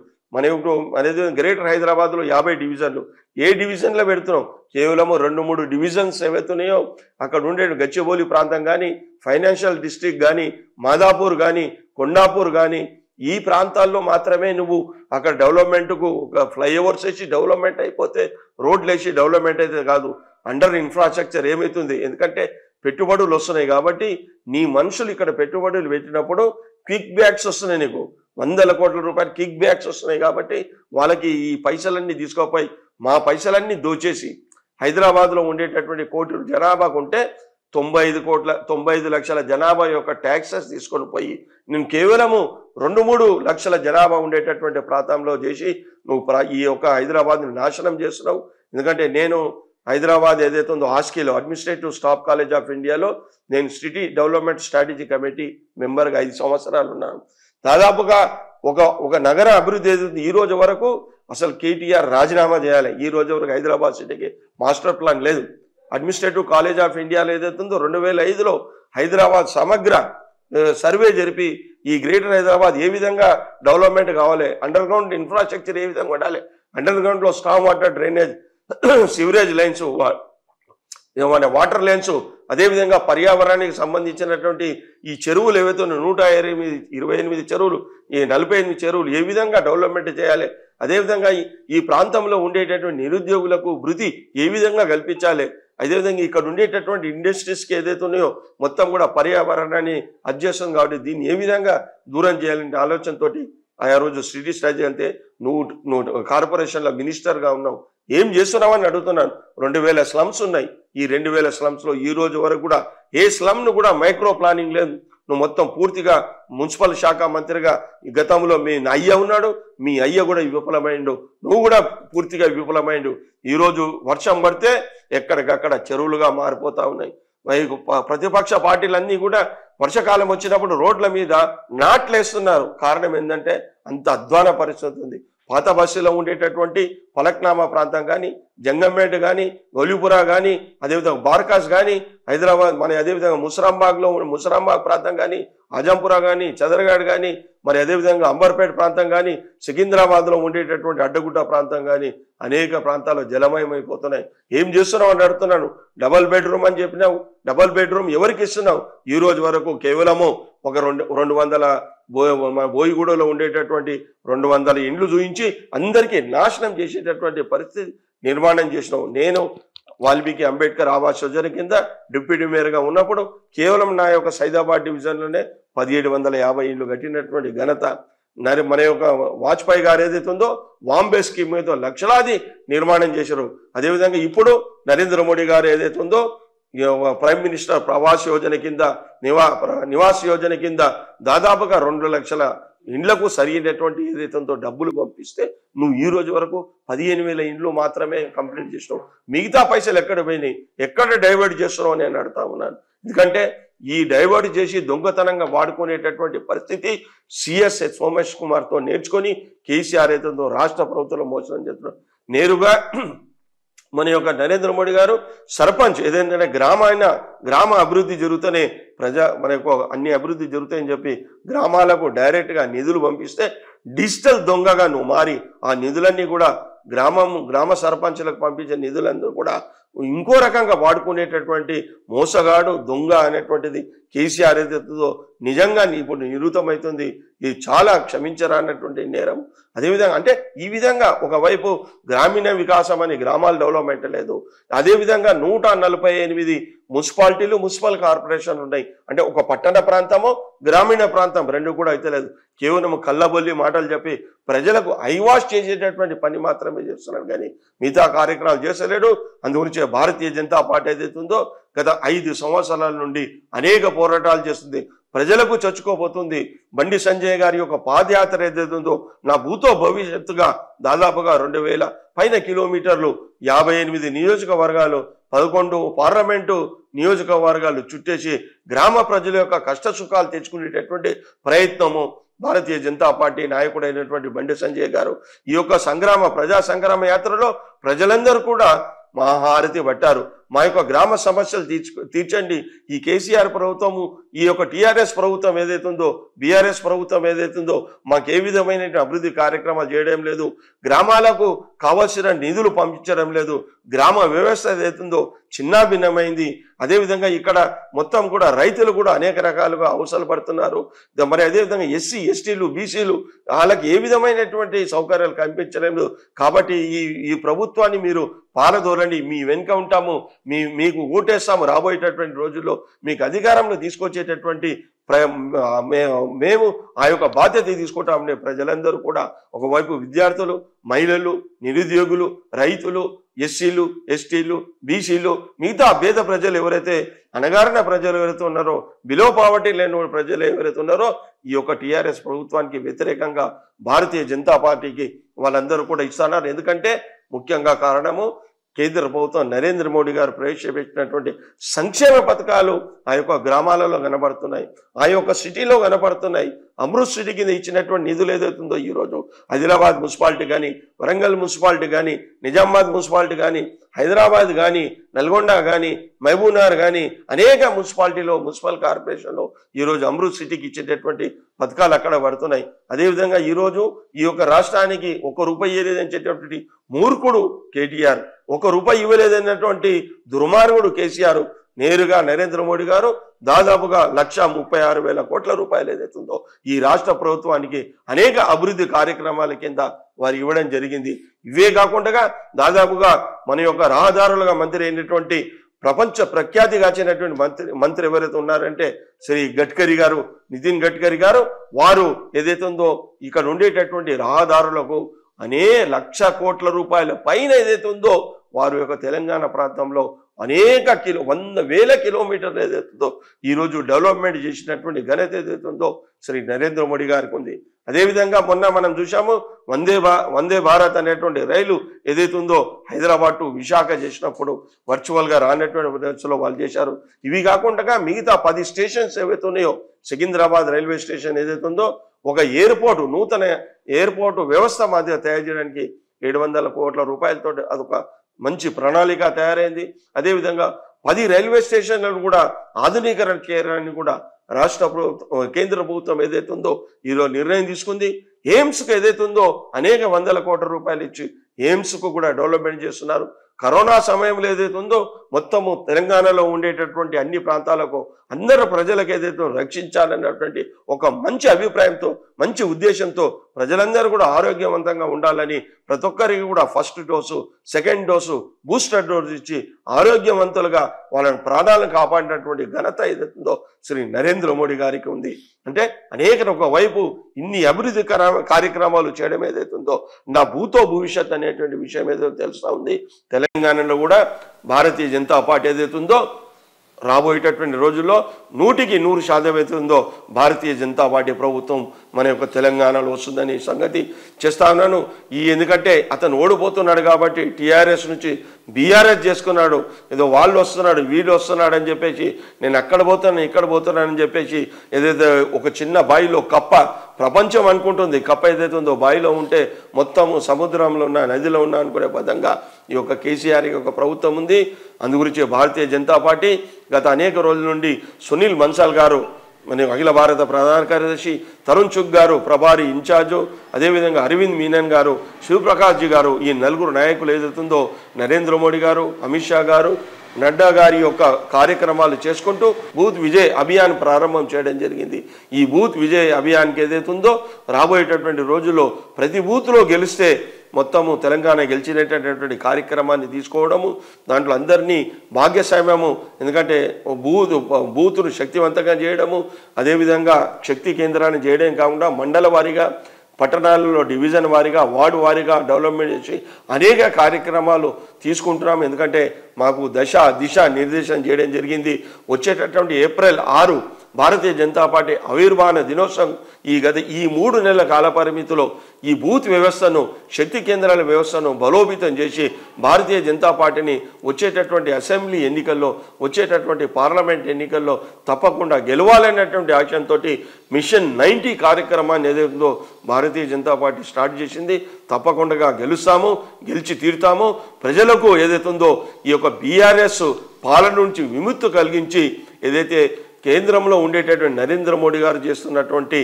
అనేది గ్రేటర్ హైదరాబాద్లో 50 డివిజన్లు. ఏ డివిజన్లో పెడుతున్నాం? కేవలము 2-3 డివిజన్స్ ఏవైతున్నాయో అక్కడ ఉండే గచ్చిబౌలి ప్రాంతం కానీ, ఫైనాన్షియల్ డిస్ట్రిక్ట్ కానీ, మాదాపూర్ కానీ, కొండాపూర్ కానీ ఈ ప్రాంతాల్లో మాత్రమే నువ్వు అక్కడ డెవలప్మెంట్కు ఒక ఫ్లైఓవర్స్ వేసి డెవలప్మెంట్ అయిపోతే, రోడ్లు వేసి డెవలప్మెంట్ అయితే కాదు, అండర్ ఇన్ఫ్రాస్ట్రక్చర్ ఏమవుతుంది? ఎందుకంటే పెట్టుబడులు వస్తున్నాయి కాబట్టి నీ మనుషులు ఇక్కడ పెట్టుబడులు పెట్టినప్పుడు క్విక్ బ్యాక్స్ వస్తున్నాయి, నీకు 100 కోట్ల రూపాయలు క్విక్ బ్యాక్స్ వస్తున్నాయి. కాబట్టి వాళ్ళకి ఈ పైసలన్నీ తీసుకోపోయి మా పైసలన్నీ దోచేసి హైదరాబాద్లో ఉండేటటువంటి కోటి జనాభాకు ఉంటే 95 లక్షల జనాభా యొక్క ట్యాక్సెస్ తీసుకొని పోయి నేను కేవలము 2-3 లక్షల జనాభా ఉండేటటువంటి ప్రాంతంలో చేసి నువ్వు ఈ యొక్క హైదరాబాద్ని నాశనం చేస్తున్నావు. ఎందుకంటే నేను హైదరాబాద్ ఏదైతే ఉందో ఆస్కీలో అడ్మినిస్ట్రేటివ్ స్టాఫ్ కాలేజ్ ఆఫ్ ఇండియాలో నేను సిటీ డెవలప్మెంట్ స్ట్రాటజీ కమిటీ మెంబర్గా 5 సంవత్సరాలు ఉన్నాను. దాదాపుగా ఒక నగర అభివృద్ధి ఏదైతే ఈ రోజు వరకు అసలు కేటీఆర్ రాజీనామా చేయాలి. ఈ రోజు వరకు హైదరాబాద్ సిటీకి మాస్టర్ ప్లాన్ లేదు. అడ్మినిస్ట్రేటివ్ కాలేజ్ ఆఫ్ ఇండియాలో ఏదైతే ఉందో 2005లో హైదరాబాద్ సమగ్ర సర్వే జరిపి ఈ గ్రేటర్ హైదరాబాద్ ఏ విధంగా డెవలప్మెంట్ కావాలి, అండర్ గ్రౌండ్ ఇన్ఫ్రాస్ట్రక్చర్ ఏ విధంగా ఉండాలి, అండర్ గ్రౌండ్లో storm water drainage, sewerage lines, మన వాటర్ లైన్స్, అదేవిధంగా పర్యావరణానికి సంబంధించినటువంటి ఈ చెరువులు ఏవైతే 128 చెరువులు, ఈ 48 చెరువులు ఏ విధంగా డెవలప్మెంట్ చేయాలి, అదేవిధంగా ఈ ప్రాంతంలో ఉండేటటువంటి నిరుద్యోగులకు వృత్తి ఏ విధంగా కల్పించాలి, అదేవిధంగా ఇక్కడ ఉండేటటువంటి ఇండస్ట్రీస్కి ఏదైతే ఉన్నాయో మొత్తం కూడా పర్యావరణాన్ని అధ్యక్షం కాబట్టి దీన్ని ఏ విధంగా దూరం చేయాలంటే ఆలోచనతోటి ఆ రోజు సిటీ స్ట్రాటజీ అంటే నువ్వు కార్పొరేషన్లో మినిస్టర్గా ఉన్నావు, ఏం చేస్తున్నావని అడుగుతున్నాను. 2000 స్లమ్స్ ఉన్నాయి. ఈ 2000 స్లమ్స్లో ఈ రోజు వరకు కూడా ఏ స్లమ్ను కూడా మైక్రో ప్లానింగ్ లేదు. నువ్వు మొత్తం పూర్తిగా మున్సిపల్ శాఖ మంత్రిగా గతంలో మీ అయ్య ఉన్నాడు, మీ అయ్య కూడా విఫలమైండు, నువ్వు కూడా పూర్తిగా విఫలమైండు. ఈరోజు వర్షం పడితే ఎక్కడికక్కడ చెరువులుగా మారిపోతా ఉన్నాయి. ప్రతిపక్ష పార్టీలన్నీ కూడా వర్షాకాలం వచ్చినప్పుడు రోడ్ల మీద నాట్లేస్తున్నారు. కారణం ఏంటంటే అంత అధ్వాన పరిస్థితి ఉంది. పాత బస్సులో ఉండేటటువంటి ఫలక్నామా ప్రాంతం కానీ, జంగంపేట కానీ, గౌలీపురా కానీ, అదేవిధంగా బార్కాస్ కానీ, హైదరాబాద్ మన అదేవిధంగా ముసరాంబాగ్ ప్రాంతం కానీ, ఆజంపురా కానీ, చదరగాడ్ కానీ, మరి అదేవిధంగా అంబర్పేట ప్రాంతం కానీ, సికింద్రాబాద్లో ఉండేటటువంటి అడ్డగుట్ట ప్రాంతం కానీ అనేక ప్రాంతాలు జలమయమైపోతున్నాయి. ఏం చేస్తున్నావు అని అడుగుతున్నాను. డబల్ బెడ్రూమ్ అని చెప్పినావు, డబల్ బెడ్రూమ్ ఎవరికి ఇస్తున్నావు? ఈ రోజు వరకు కేవలము ఒక 200 బోయిగూడలో ఉండేటటువంటి 200 ఇండ్లు చూయించి అందరికీ నాశనం చేసేటటువంటి పరిస్థితి నిర్మాణం చేసినావు. నేను వాల్మీకి అంబేద్కర్ ఆవాస్ యోజన కింద డిప్యూటీ మేయర్గా ఉన్నప్పుడు కేవలం నా యొక్క సైదాబాద్ డివిజన్లోనే 1750 ఇండ్లు కట్టినటువంటి ఘనత మన యొక్క వాజ్పేయి గారు ఏదైతే ఉందో బాంబే స్కీమ్ మీద లక్షలాది నిర్మాణం చేశారు. అదేవిధంగా ఇప్పుడు నరేంద్ర మోడీ గారు ఏదైతే ఉందో ప్రైమ్ మినిస్టర్ ప్రవాస్ యోజన కింద నివాస్ యోజన కింద దాదాపుగా 2 లక్షల ఇండ్లకు సరైనటువంటి ఏదైతే ఉందో డబ్బులు పంపిస్తే నువ్వు ఈ రోజు వరకు 15,000 ఇండ్లు మాత్రమే కంప్లీట్ చేసినావు. మిగతా పైసలు ఎక్కడ పోయినాయి, ఎక్కడ డైవర్ట్ చేస్తున్నావు అని నేను అడుగుతా ఉన్నాను. ఎందుకంటే ఈ డైవర్ట్ చేసి దొంగతనంగా వాడుకునేటటువంటి పరిస్థితి సిఎస్ సోమేష్ కుమార్తో నేర్చుకొని కేసీఆర్ ఏదో రాష్ట్ర ప్రభుత్వంలో మోసం చేస్తున్నారు. నేరుగా మన యొక్క నరేంద్ర మోడీ గారు సర్పంచ్ ఏదైతే గ్రామ అభివృద్ధి జరుగుతూనే మన యొక్క అన్ని అభివృద్ధి జరుగుతాయని చెప్పి గ్రామాలకు డైరెక్ట్గా నిధులు పంపిస్తే డిజిటల్ దొంగగా నువ్వు మారి ఆ నిధులన్నీ కూడా గ్రామ సర్పంచ్లకు పంపించే నిధులందరూ కూడా ఇంకో రకంగా వాడుకునేటటువంటి మోసగాడు దొంగ అనేటువంటిది కేసీఆర్ ఏదైతుందో నిజంగా ఇప్పుడు నిరూపితమవుతుంది. ఇది చాలా క్షమించరానటువంటి నేరం. అదేవిధంగా అంటే ఈ విధంగా ఒకవైపు గ్రామీణ వికాసం అని గ్రామాల డెవలప్మెంట్ లేదు, అదేవిధంగా 148 మున్సిపాలిటీలు మున్సిపల్ కార్పొరేషన్లు ఉన్నాయి. అంటే ఒక పట్టణ ప్రాంతము గ్రామీణ ప్రాంతం రెండు కూడా అయితే లేదు. కేవలం కళ్ళబొల్లి మాటలు చెప్పి ప్రజలకు ఐవాష్ చేసేటటువంటి పని మాత్రమే చేస్తున్నాడు కానీ మిగతా కార్యక్రమాలు చేసలేడు. అందుగురించి భారతీయ జనతా పార్టీ ఏదైతుందో గత 5 సంవత్సరాల నుండి అనేక పోరాటాలు చేస్తుంది, ప్రజలకు చచ్చుకోబోతుంది. బండి సంజయ్ గారి యొక్క పాదయాత్ర ఏదైతుందో నా భూతో భవిష్యత్తుగా దాదాపుగా 2000 పైన కిలోమీటర్లు 58 నియోజకవర్గాలు 11 పార్లమెంటు నియోజకవర్గాలు చుట్టేసి గ్రామ ప్రజల యొక్క కష్ట సుఖాలు తెచ్చుకునేటటువంటి ప్రయత్నము భారతీయ జనతా పార్టీ నాయకుడైనటువంటి బండి సంజయ్ గారు ఈ యొక్క ప్రజా సంగ్రామ యాత్రలో ప్రజలందరూ కూడా మహాహారతి పట్టారు. మా యొక్క గ్రామ సమస్యలు తీర్చండి. ఈ కేసీఆర్ ప్రభుత్వము ఈ యొక్క టీఆర్ఎస్ ప్రభుత్వం ఏదైతుందో బీఆర్ఎస్ ప్రభుత్వం ఏదైతుందో మాకు ఏ విధమైన అభివృద్ధి కార్యక్రమాలు చేయడం లేదు, గ్రామాలకు కావాల్సిన నిధులు పంపించడం లేదు, గ్రామ వ్యవస్థ ఏదైతుందో చిన్నాభిన్నమైంది. అదేవిధంగా ఇక్కడ మొత్తం కూడా రైతులు కూడా అనేక రకాలుగా అవసరాలు పడుతున్నారు. మరి అదేవిధంగా ఎస్సీ ఎస్టీలు బీసీలు వాళ్ళకి ఏ విధమైనటువంటి సౌకర్యాలు కల్పించడం లేదు. కాబట్టి ఈ ప్రభుత్వాన్ని మీరు పారదోలండి, మీ వెనుక ఉంటాము, మీకు ఓటేస్తాము, రాబోయేటటువంటి రోజుల్లో మీకు అధికారంలో తీసుకొచ్చేటటువంటి మేము ఆ యొక్క బాధ్యత తీసుకుంటామని ప్రజలందరూ కూడా ఒకవైపు విద్యార్థులు, మహిళలు, నిరుద్యోగులు, రైతులు, ఎస్సీలు, ఎస్టీలు, బీసీలు, మిగతా పేద ప్రజలు ఎవరైతే అణగారిన ప్రజలు ఎవరైతే ఉన్నారో, బిలో పావర్టీ లేని ప్రజలు ఎవరైతే ఉన్నారో ఈ యొక్క టీఆర్ఎస్ ప్రభుత్వానికి వ్యతిరేకంగా భారతీయ జనతా పార్టీకి వాళ్ళందరూ కూడా ఇస్తున్నారు. ఎందుకంటే ముఖ్యంగా కారణము కేంద్ర ప్రభుత్వం నరేంద్ర మోడీ గారు ప్రవేశపెట్టినటువంటి సంక్షేమ పథకాలు ఆ యొక్క గ్రామాలలో కనబడుతున్నాయి, ఆ యొక్క సిటీలో కనబడుతున్నాయి. అమృత్ సిటీ కింద ఇచ్చినటువంటి నిధులు ఏదైతుందో ఈరోజు ఆదిలాబాద్ మున్సిపాలిటీ కానీ, వరంగల్ మున్సిపాలిటీ కానీ, నిజామాబాద్ మున్సిపాలిటీ కానీ, హైదరాబాద్ కానీ, నల్గొండ కానీ, మహబూబ్నగర్ కానీ అనేక మున్సిపాలిటీలో, మున్సిపల్ కార్పొరేషన్లో ఈరోజు అమృత్ సిటీకి ఇచ్చేటటువంటి పథకాలు అక్కడ పడుతున్నాయి. అదేవిధంగా ఈరోజు ఈ యొక్క రాష్ట్రానికి ₹1 ఇవ్వలేదనేటటువంటి మూర్ఖుడు కేటీఆర్, ₹1 ఇవ్వలేదన్నటువంటి దుర్మార్గుడు కేసీఆర్ నేరుగా నరేంద్ర మోడీ గారు దాదాపుగా 1,36,000 కోట్ల రూపాయలు ఏదైతుందో ఈ రాష్ట్ర ప్రభుత్వానికి అనేక అభివృద్ధి కార్యక్రమాల కింద వారు ఇవ్వడం జరిగింది. ఇవే కాకుండా దాదాపుగా మన యొక్క రహదారులుగా మంత్రి అయినటువంటి ప్రపంచ ప్రఖ్యాతిగాచినటువంటి మంత్రి ఎవరైతే ఉన్నారంటే శ్రీ గడ్కరీ గారు, నితిన్ గడ్కరీ గారు, వారు ఏదైతే ఉందో ఇక్కడ ఉండేటటువంటి రహదారులకు ₹1,00,000 కోట్ల పైన ఏదైతే ఉందో వారు యొక్క తెలంగాణ ప్రాంతంలో అనేక 100,000 కిలోమీటర్లు ఏదైతుందో ఈరోజు డెవలప్మెంట్ చేసినటువంటి ఘనత ఏదైతుందో శ్రీ నరేంద్ర మోడీ గారికి ఉంది. అదేవిధంగా మొన్న మనం చూసాము వందే భారత్ అనేటువంటి రైలు ఏదైతుందో హైదరాబాద్ టు విశాఖ చేసినప్పుడు వర్చువల్గా రానటువంటి దశలో వాళ్ళు చేశారు. ఇవి కాకుండా మిగతా 10 స్టేషన్స్ ఏవైతే ఉన్నాయో, సికింద్రాబాద్ రైల్వే స్టేషన్ ఏదైతుందో ఒక ఎయిర్పోర్టు, నూతన ఎయిర్పోర్టు వ్యవస్థ మధ్య తయారు చేయడానికి ₹700 కోట్ల అదొక మంచి ప్రణాళిక తయారైంది. అదేవిధంగా 10 రైల్వే స్టేషన్లను కూడా ఆధునీకరణ చేయడానికి కూడా రాష్ట్ర ప్రభుత్వం, కేంద్ర ప్రభుత్వం ఏదైతే ఉందో ఈరోజు నిర్ణయం తీసుకుంది. ఎయిమ్స్కు ఏదైతే ఉందో అనేక ₹100 కోట్ల ఇచ్చి ఎయిమ్స్కు కూడా డెవలప్మెంట్ చేస్తున్నారు. కరోనా సమయంలో ఏదైతే ఉందో మొత్తము తెలంగాణలో ఉండేటటువంటి అన్ని ప్రాంతాలకు అందరు ప్రజలకు ఏదైతే రక్షించాలన్నటువంటి ఒక మంచి అభిప్రాయంతో, మంచి ఉద్దేశంతో ప్రజలందరూ కూడా ఆరోగ్యవంతంగా ఉండాలని ప్రతి ఒక్కరికి కూడా first dose, second dose, booster dose ఇచ్చి ఆరోగ్యవంతులుగా వాళ్ళని ప్రాణాలను కాపాడినటువంటి ఘనత ఏదైతుందో శ్రీ నరేంద్ర మోడీ గారికి ఉంది. అంటే అనేక ఒకవైపు ఇన్ని అభివృద్ధి కార్యక్రమాలు చేయడం ఏదైతుందో నా భూతో భవిష్యత్ అనేటువంటి విషయం ఏదైతే తెలుస్తూ ఉంది. తెలంగాణలో కూడా భారతీయ జనతా పార్టీ ఏదైతుందో రాబోయేటటువంటి రోజుల్లో 100% అవుతుందో భారతీయ జనతా పార్టీ ప్రభుత్వం మన యొక్క తెలంగాణలో వస్తుందని సంగతి చేస్తా ఉన్నాను. ఎందుకంటే అతను ఓడిపోతున్నాడు కాబట్టి టీఆర్ఎస్ నుంచి బీఆర్ఎస్ చేసుకున్నాడు. ఏదో వాళ్ళు వస్తున్నాడు, వీళ్ళు వస్తున్నాడు అని చెప్పేసి నేను అక్కడ పోతాను, ఇక్కడ పోతున్నానని చెప్పేసి ఏదైతే ఒక చిన్న బావిలో కప్ప ప్రపంచం అనుకుంటుంది, కప్ప ఏదైతే ఉందో బావిలో ఉంటే మొత్తము సముద్రంలో ఉన్న, నదిలో ఉన్న అనుకునే పదంగా ఈ యొక్క కేసీఆర్ యొక్క ప్రభుత్వం ఉంది. అందుగురించి భారతీయ జనతా పార్టీ గత అనేక రోజుల నుండి సునీల్ బన్సాల్ గారు, మన అఖిల భారత ప్రధాన కార్యదర్శి తరుణ్ చుగ్ గారు ప్రభారీ ఇన్ఛార్జు, అదేవిధంగా అరవింద్ మీనన్ గారు, శివప్రకాష్ జీ గారు, ఈ నలుగురు నాయకులు ఏదైతుందో నరేంద్ర మోడీ గారు, అమిత్ షా గారు, నడ్డా గారి యొక్క కార్యక్రమాలు చేసుకుంటూ బూత్ విజయ్ అభియాన్ ప్రారంభం చేయడం జరిగింది. ఈ బూత్ విజయ్ అభియాన్కి ఏదైతుందో రాబోయేటటువంటి రోజుల్లో ప్రతి బూత్లో గెలిస్తే మొత్తము తెలంగాణ గెలిచినటువంటి కార్యక్రమాన్ని తీసుకోవడము, దాంట్లో అందరినీ భాగ్యస్వామ్యము, ఎందుకంటే బూతును శక్తివంతంగా చేయడము, అదేవిధంగా శక్తి కేంద్రాన్ని చేయడం కాకుండా మండల వారీగా, పట్టణాలలో డివిజన్ వారీగా, వార్డు వారీగా డెవలప్మెంట్ చేసి అనేక కార్యక్రమాలు తీసుకుంటున్నాము. ఎందుకంటే మాకు దిశ నిర్దేశం చేయడం జరిగింది. వచ్చేటటువంటి ఏప్రిల్ 6 భారతీయ జనతా పార్టీ ఆవిర్భావ దినోత్సవం ఈ 3 నెలల కాల పరిమితిలో ఈ బూత్ వ్యవస్థను, శక్తి కేంద్రాల వ్యవస్థను బలోపేతం చేసి భారతీయ జనతా పార్టీని వచ్చేటటువంటి అసెంబ్లీ ఎన్నికల్లో, వచ్చేటటువంటి పార్లమెంట్ ఎన్నికల్లో తప్పకుండా గెలవాలనేటువంటి ఆశయంతో మిషన్ 90 కార్యక్రమాన్ని ఏదైతుందో భారతీయ జనతా పార్టీ స్టార్ట్ చేసింది. తప్పకుండా గెలుస్తాము, గెలిచి తీరుతాము. ప్రజలకు ఏదైతుందో ఈ యొక్క బీఆర్ఎస్ పాలన నుంచి విముక్తి కలిగించి ఏదైతే కేంద్రంలో ఉండేటటువంటి నరేంద్ర మోడీ గారు చేస్తున్నటువంటి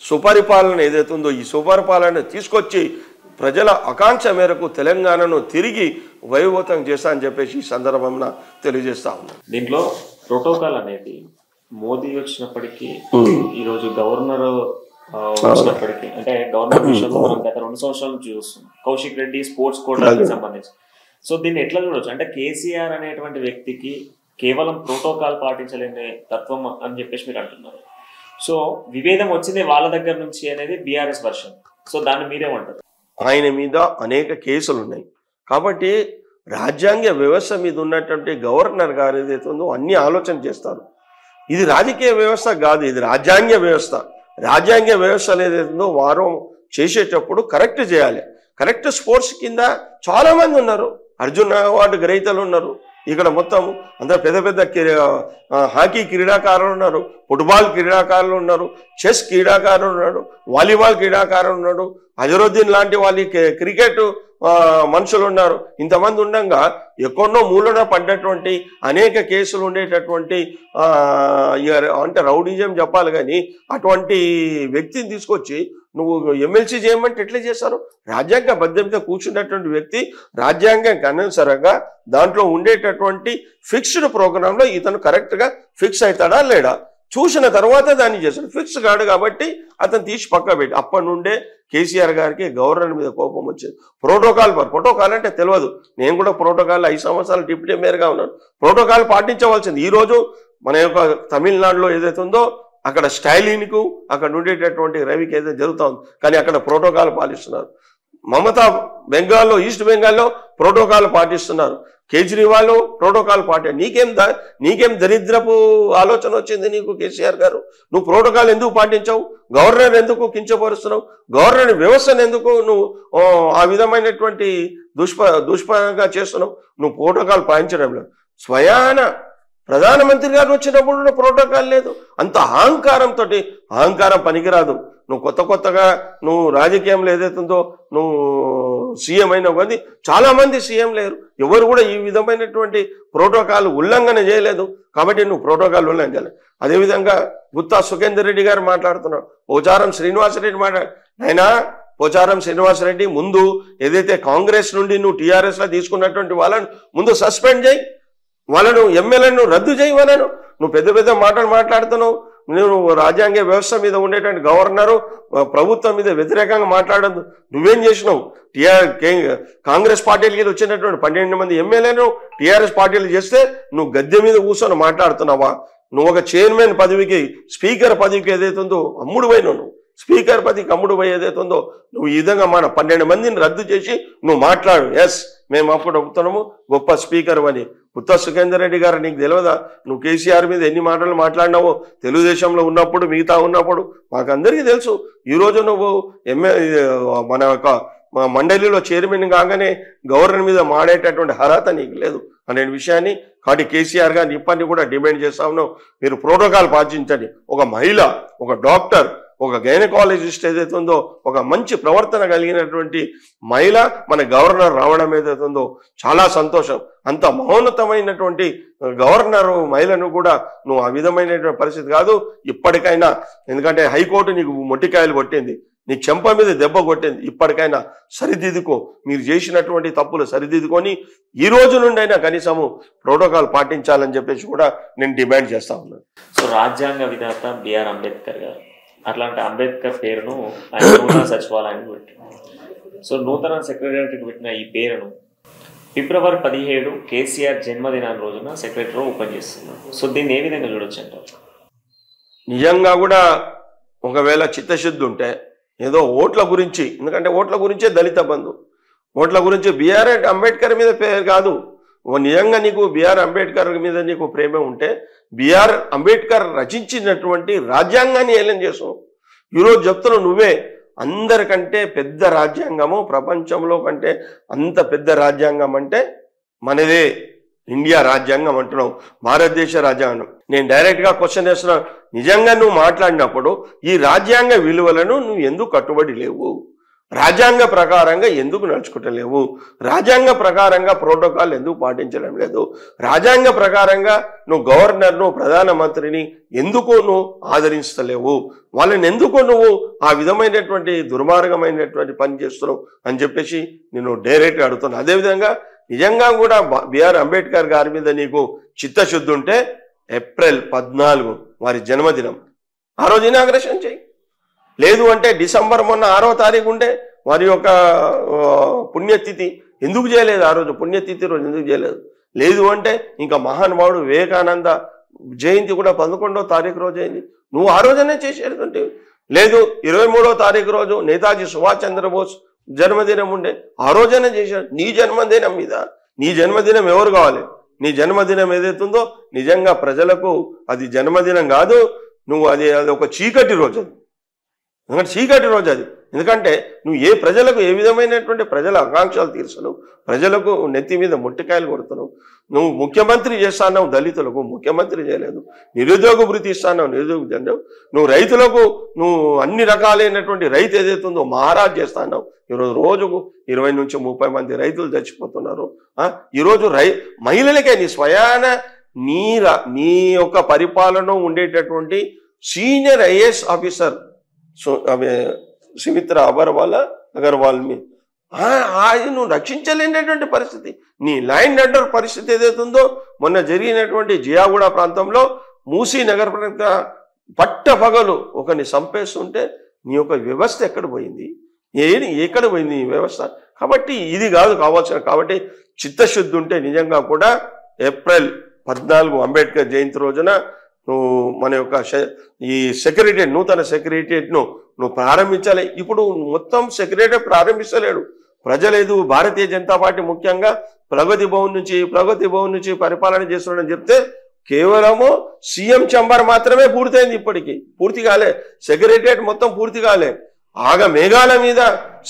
సుపరిపాలన ఏదైతుందో ఈ సుపరిపాలన తీసుకొచ్చి ప్రజల ఆకాంక్ష మేరకు తెలంగాణను తిరిగి వైభవం చేస్తా అని చెప్పేసి ఈ సందర్భంగా తెలియజేస్తా ఉన్నాను. దీంట్లో ప్రోటోకాల్ అనేది మోదీ వచ్చినప్పటికీ, ఈరోజు గవర్నర్ వచ్చినప్పటికీ, అంటే గవర్నర్ విషయంలో మనం గత 2 సంవత్సరాల నుంచి చూస్తున్నాం. కౌశిక్ రెడ్డి స్పోర్ట్స్ కోటాకి సంబంధించి సో దీన్ని ఎట్లా చూడొచ్చు? అంటే కేసీఆర్ అనేటువంటి వ్యక్తికి కేవలం ప్రోటోకాల్ పాటించలేని తత్వం అని చెప్పేసి మీరు అంటున్నారు. సో విభేదం వచ్చింది వాళ్ళ దగ్గర నుంచి అనేది బీఆర్ఎస్ వర్షన్. సో దాన్ని మీరేమంటారు? ఆయన మీద అనేక కేసులు ఉన్నాయి కాబట్టి రాజ్యాంగ వ్యవస్థ మీద ఉన్నటువంటి గవర్నర్ గారు ఏదైతే ఉందో అన్ని ఆలోచన చేస్తారు. ఇది రాజకీయ వ్యవస్థ కాదు, ఇది రాజ్యాంగ వ్యవస్థ. రాజ్యాంగ వ్యవస్థలు ఏదైతే ఉందో వారు చేసేటప్పుడు కరెక్ట్ చేయాలి. కరెక్ట్ స్పోర్ట్స్ కింద చాలా మంది ఉన్నారు, అర్జున్ అవార్డు గ్రహీతలు ఉన్నారు, ఇక్కడ మొత్తం అందరూ పెద్ద పెద్ద హాకీ క్రీడాకారులు ఉన్నారు, ఫుట్బాల్ క్రీడాకారులు ఉన్నారు, చెస్ క్రీడాకారులు ఉన్నాడు, వాలీబాల్ క్రీడాకారులు ఉన్నాడు, అజరుద్దీన్ లాంటి వాళ్ళ క్రికెట్ మనుషులు ఉన్నారు. ఇంతమంది ఉండగా ఎక్కడో మూలన పడ్డటువంటి అనేక కేసులు ఉండేటటువంటి అంటే రౌడీజం చెప్పాలి కానీ అటువంటి వ్యక్తిని తీసుకొచ్చి నువ్వు ఎమ్మెల్సీ చేయమంటే ఎట్లా చేస్తారు? రాజ్యాంగ బద్ధంగా కూర్చున్నటువంటి వ్యక్తి రాజ్యాంగం అనుసరంగా దాంట్లో ఉండేటటువంటి ఫిక్స్డ్ ప్రోగ్రాంలో ఇతను కరెక్ట్గా ఫిక్స్ అవుతాడా లేడా చూసిన తర్వాత దాన్ని చేస్తాడు. ఫిక్స్ కాడు కాబట్టి అతను తీసి పక్క పెట్టి అప్పటి నుండే కేసీఆర్ గారికి గవర్నర్ మీద కోపం వచ్చింది. ప్రోటోకాల్ అంటే తెలియదు. నేను కూడా ప్రోటోకాల్ 5 సంవత్సరాలు డిప్యూటీ మేయర్గా ఉన్నాను. ప్రోటోకాల్ పాటించవలసింది. ఈరోజు మన యొక్క తమిళనాడులో ఏదైతే ఉందో అక్కడ స్టైలిన్కు అక్కడ ఉండేటటువంటి రవికి ఏదైతే జరుగుతూ ఉంది కానీ అక్కడ ప్రోటోకాల్ పాటిస్తున్నారు. మమతా బెంగాల్లో ఈస్ట్ బెంగాల్లో ప్రోటోకాల్ పాటిస్తున్నారు. కేజ్రీవాల్ ప్రోటోకాల్ నీకేం దరిద్రపు ఆలోచన వచ్చింది నీకు కేసీఆర్ గారు? నువ్వు ప్రోటోకాల్ ఎందుకు పాటించావు? గవర్నర్ ఎందుకు కించపరుస్తున్నావు? గవర్నర్ వ్యవస్థను ఎందుకు నువ్వు ఆ విధమైనటువంటి దుష్పరంగా చేస్తున్నావు? నువ్వు ప్రోటోకాల్ పాటించడం లేదు. స్వయాన ప్రధానమంత్రి గారు వచ్చినప్పుడు ప్రోటోకాల్ లేదు. అంత అహంకారం పనికిరాదు. నువ్వు కొత్తగా నువ్వు రాజకీయంలో ఏదైతుందో నువ్వు సీఎం అయినావు కానీ చాలామంది సీఎం లేరు. ఎవరు కూడా ఈ విధమైనటువంటి ప్రోటోకాల్ ఉల్లంఘన చేయలేదు కాబట్టి నువ్వు ప్రోటోకాల్ ఉల్లంఘన చేయలేదు. అదేవిధంగా గుత్తా సుఖేందర్ రెడ్డి గారు మాట్లాడుతున్నాడు, పోచారం శ్రీనివాసరెడ్డి పోచారం శ్రీనివాసరెడ్డి ముందు ఏదైతే కాంగ్రెస్ నుండి నువ్వు టీఆర్ఎస్లో తీసుకున్నటువంటి వాళ్ళను ముందు సస్పెండ్ చేయి, వాళ్ళను ఎమ్మెల్యేను రద్దు చేయి, వాళ్ళను నువ్వు పెద్ద మాటలు మాట్లాడుతున్నావు. నువ్వు రాజ్యాంగ వ్యవస్థ మీద ఉండేటువంటి గవర్నరు ప్రభుత్వం మీద వ్యతిరేకంగా మాట్లాడద్దు. నువ్వేం చేసినావు? కాంగ్రెస్ పార్టీలకి వచ్చినటువంటి 12 మంది ఎమ్మెల్యేను టీఆర్ఎస్ పార్టీలు చేస్తే నువ్వు గద్దె మీద కూర్చొని మాట్లాడుతున్నావా? నువ్వు ఒక చైర్మన్ పదవికి స్పీకర్ పదవికి ఏదైతే ఉందో అమ్ముడు పోయినావు. నువ్వు స్పీకర్ పదవికి అమ్ముడు పోయి ఏదైతే ఉందో నువ్వు ఈ విధంగా మన 12 మందిని రద్దు చేసి నువ్వు మాట్లాడు. ఎస్ మేము అప్పుడు ఒప్పుతున్నాము గొప్ప స్పీకర్ అని. గుత్తా సుఖేందర్ రెడ్డి గారు నీకు తెలియదా? నువ్వు కేసీఆర్ మీద ఎన్ని మాటలు మాట్లాడినావో తెలుగుదేశంలో ఉన్నప్పుడు మిగతా ఉన్నప్పుడు మాకు అందరికీ తెలుసు. ఈరోజు నువ్వు మన యొక్క మండలిలో చైర్మన్ కాగానే గవర్నర్ మీద మాడేటటువంటి అర్హత నీకు లేదు అనే విషయాన్ని కాబట్టి కేసీఆర్ గారిని ఇప్పటిని కూడా డిమాండ్ చేస్తా ఉన్నావు. మీరు ప్రోటోకాల్ పాటించండి. ఒక మహిళ, ఒక డాక్టర్, ఒక గైనకాలజిస్ట్ ఏదైతే ఉందో ఒక మంచి ప్రవర్తన కలిగినటువంటి మహిళ మన గవర్నర్ రావడం ఏదైతే ఉందో చాలా సంతోషం. అంత మహోన్నతమైనటువంటి గవర్నర్ మహిళను కూడా నువ్వు ఆ విధమైనటువంటి పరిస్థితి కాదు. ఇప్పటికైనా ఎందుకంటే హైకోర్టు నీకు మొట్టికాయలు కొట్టింది, నీ చెంప మీద దెబ్బ కొట్టింది. ఇప్పటికైనా సరిదిద్దుకో. మీరు చేసినటువంటి తప్పులు సరిదిద్దుకొని ఈ రోజు నుండి అయినా కనీసము ప్రోటోకాల్ పాటించాలని చెప్పేసి కూడా నేను డిమాండ్ చేస్తా ఉన్నాను. సో రాజ్యాంగ విధాత బిఆర్ అంబేద్కర్ గారు అట్లాంటి అంబేద్కర్ పేరును ఆయన నూతన సచివాలయానికి పెట్టారు. సో నూతన సెక్రటేరియట్కి పెట్టిన ఈ పేరును ఫిబ్రవరి 17 కేసీఆర్ జన్మదినాన్ని రోజున సెక్రటరీ ఓపెన్ చేస్తున్నారు. సో దీన్ని ఏ విధంగా చూడొచ్చు అంటారు? నిజంగా కూడా ఒకవేళ చిత్తశుద్ధి ఉంటే ఏదో ఓట్ల గురించి, ఎందుకంటే ఓట్ల గురించే దళిత బంధు, ఓట్ల గురించి బిఆర్ అంబేద్కర్ మీద పేరు కాదు. నిజంగా నీకు బిఆర్ అంబేద్కర్ మీద నీకు ప్రేమ ఉంటే బిఆర్ అంబేద్కర్ రచించినటువంటి రాజ్యాంగాన్ని ఏలం చేసావు. ఈరోజు చెప్తున్నావు నువ్వే అందరికంటే పెద్ద రాజ్యాంగము ప్రపంచంలో కంటే అంత పెద్ద రాజ్యాంగం అంటే మనదే ఇండియా రాజ్యాంగం అంటున్నావు, భారతదేశ రాజ్యాంగం. నేను డైరెక్ట్గా క్వశ్చన్ వేస్తున్నాను, నిజంగా నువ్వు మాట్లాడినప్పుడు ఈ రాజ్యాంగ విలువలను నువ్వు ఎందుకు కట్టుబడి లేవు? రాజ్యాంగ ప్రకారంగా ఎందుకు నడుచుకుంటలేవు? రాజ్యాంగ ప్రకారంగా ప్రోటోకాల్ ఎందుకు పాటించడం లేదు? రాజ్యాంగ ప్రకారంగా నువ్వు గవర్నర్ను ప్రధానమంత్రిని ఎందుకు నువ్వు ఆదరించలేవు? వాళ్ళని ఎందుకు నువ్వు ఆ విధమైనటువంటి దుర్మార్గమైనటువంటి పని చేస్తున్నావు అని చెప్పేసి నేను డైరెక్ట్గా అడుగుతున్నాను. అదేవిధంగా నిజంగా కూడా బిఆర్ అంబేద్కర్ గారి మీద నీకు చిత్తశుద్ధి ఉంటే ఏప్రిల్ 14 వారి జన్మదినం ఆ రోజు ఇనాగ్రేషన్ చేయి. లేదు అంటే డిసెంబర్ మొన్న 6వ తారీఖు ఉంటే వారి యొక్క పుణ్యతిథి ఎందుకు చేయలేదు? ఆ రోజు పుణ్యతిథి రోజు ఎందుకు చేయలేదు? లేదు అంటే ఇంకా మహానుభావుడు వివేకానంద జయంతి కూడా 11వ తారీఖు రోజు అయింది. నువ్వు ఆ రోజనే చేసేటువంటి లేదు. 23వ తారీఖు రోజు నేతాజీ సుభాష్ చంద్రబోస్ జన్మదినం ఉండే, ఆ రోజనే చేశాడు. నీ జన్మదినం మీద నీ జన్మదినం ఎవరు కావాలి? నీ జన్మదినం ఏదైతుందో నిజంగా ప్రజలకు అది జన్మదినం కాదు, నువ్వు అది ఒక చీకటి రోజు. అది ఎందుకంటే చీకటి రోజు అది. ఎందుకంటే నువ్వు ప్రజలకు ఏ విధమైనటువంటి ప్రజల ఆకాంక్షలు తీర్చను, ప్రజలకు నెత్తి మీద ముట్టికాయలు కొడుతున్నావు. నువ్వు ముఖ్యమంత్రి చేస్తావు, దళితులకు ముఖ్యమంత్రి చేయలేదు. నిరుద్యోగ వృత్తి ఇస్తావు, నిరుద్యోగ జనం. నువ్వు రైతులకు నువ్వు అన్ని రకాలైనటువంటి రైతు ఏదైతుందో మహారాజ్ చేస్తావు. ఈరోజు రోజుకు 20 నుంచి 30 మంది రైతులు చచ్చిపోతున్నారు. ఈరోజు మహిళలకే నీ స్వయాన నీ యొక్క పరిపాలన ఉండేటటువంటి senior IAS officer Sumitra Agarwal మీ నువ్వు రక్షించలేనటువంటి పరిస్థితి, నీ ల్యాండ్ అండర్ పరిస్థితి ఏదైతుందో మొన్న జరిగినటువంటి జియాగూడ ప్రాంతంలో మూసీ నగర పట్టపగలు ఒకరిని చంపేస్తుంటే నీ యొక్క వ్యవస్థ ఎక్కడ పోయింది? ఎక్కడ పోయింది ఈ వ్యవస్థ? కాబట్టి ఇది కాదు కావాల్సిన. కాబట్టి చిత్తశుద్ధి ఉంటే నిజంగా కూడా ఏప్రిల్ 14 అంబేద్కర్ జయంతి రోజున నువ్వు మన యొక్క ఈ సెక్రటరియట్ నూతన సెక్రటరియట్ను నువ్వు ప్రారంభించాలి. ఇప్పుడు మొత్తం సెక్రటరియట్ ప్రారంభిస్తలేడు. ప్రజలేదు భారతీయ జనతా పార్టీ ముఖ్యంగా ప్రగతి భవన్ నుంచి పరిపాలన చేస్తున్నాడని చెప్తే కేవలము సీఎం ఛాంబర్ మాత్రమే పూర్తయింది. ఇప్పటికీ పూర్తి కాలే, సెక్రటరియట్ మొత్తం పూర్తి కాలే. మేఘాల మీద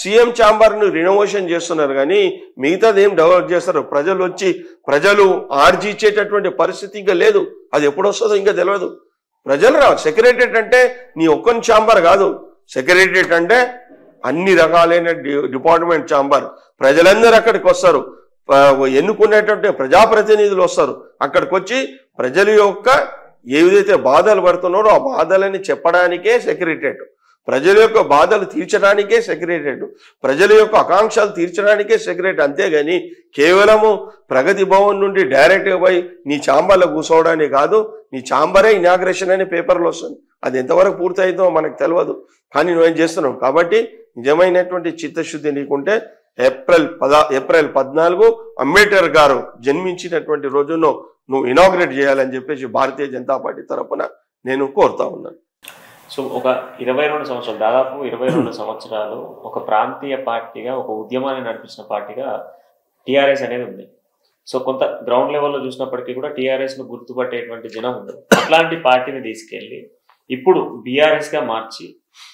సీఎం ఛాంబర్ను రినోవేషన్ చేస్తున్నారు కానీ మిగతాది ఏం డెవలప్ చేస్తారు? ప్రజలు ఆర్జించేటటువంటి పరిస్థితి ఇంకా లేదు. అది ఎప్పుడు వస్తుందో ఇంకా తెలియదు. ప్రజలు రావు. సెక్రటరియట్ అంటే నీ ఒక్కని ఛాంబర్ కాదు. సెక్రటరియట్ అంటే అన్ని రకాలైన డిపార్ట్మెంట్ ఛాంబర్. ప్రజలందరూ అక్కడికి వస్తారు, ఎన్నుకునేటువంటి ప్రజాప్రతినిధులు వస్తారు. అక్కడికి వచ్చి ప్రజల యొక్క ఏదైతే బాధలు పడుతున్నారో ఆ బాధలని చెప్పడానికే సెక్రటరియట్, ప్రజల యొక్క బాధలు తీర్చడానికే సెక్రటరియట్, ప్రజల యొక్క ఆకాంక్షలు తీర్చడానికే సెక్రటరియట్. అంతేగాని కేవలము ప్రగతి భవన్ నుండి డైరెక్ట్గా పోయి నీ ఛాంబర్లో కూర్చోవడానికి కాదు. నీ ఛాంబరే ఇనాగ్రేషన్ అనే పేపర్లో వస్తుంది. అది ఎంతవరకు పూర్తయిందో మనకు తెలియదు, కానీ నువ్వేం చేస్తున్నావు. కాబట్టి నిజమైనటువంటి చిత్తశుద్ధి నీకుంటే ఏప్రిల్ 14 అంబేద్కర్ గారు జన్మించినటువంటి రోజును నువ్వు ఇనాగ్రేట్ చేయాలని చెప్పేసి భారతీయ జనతా పార్టీ తరఫున నేను కోరుతా ఉన్నాను. సో ఒక 22 సంవత్సరాలు, దాదాపు 22 సంవత్సరాలు ఒక ప్రాంతీయ పార్టీగా, ఒక ఉద్యమాన్ని నడిపించిన పార్టీగా టీఆర్ఎస్ అనేది ఉంది. సో కొంత గ్రౌండ్ లెవెల్లో చూసినప్పటికీ కూడా టీఆర్ఎస్ను గుర్తుపట్టేటువంటి జనం ఉండదు. అట్లాంటి పార్టీని తీసుకెళ్ళి ఇప్పుడు బీఆర్ఎస్గా మార్చి,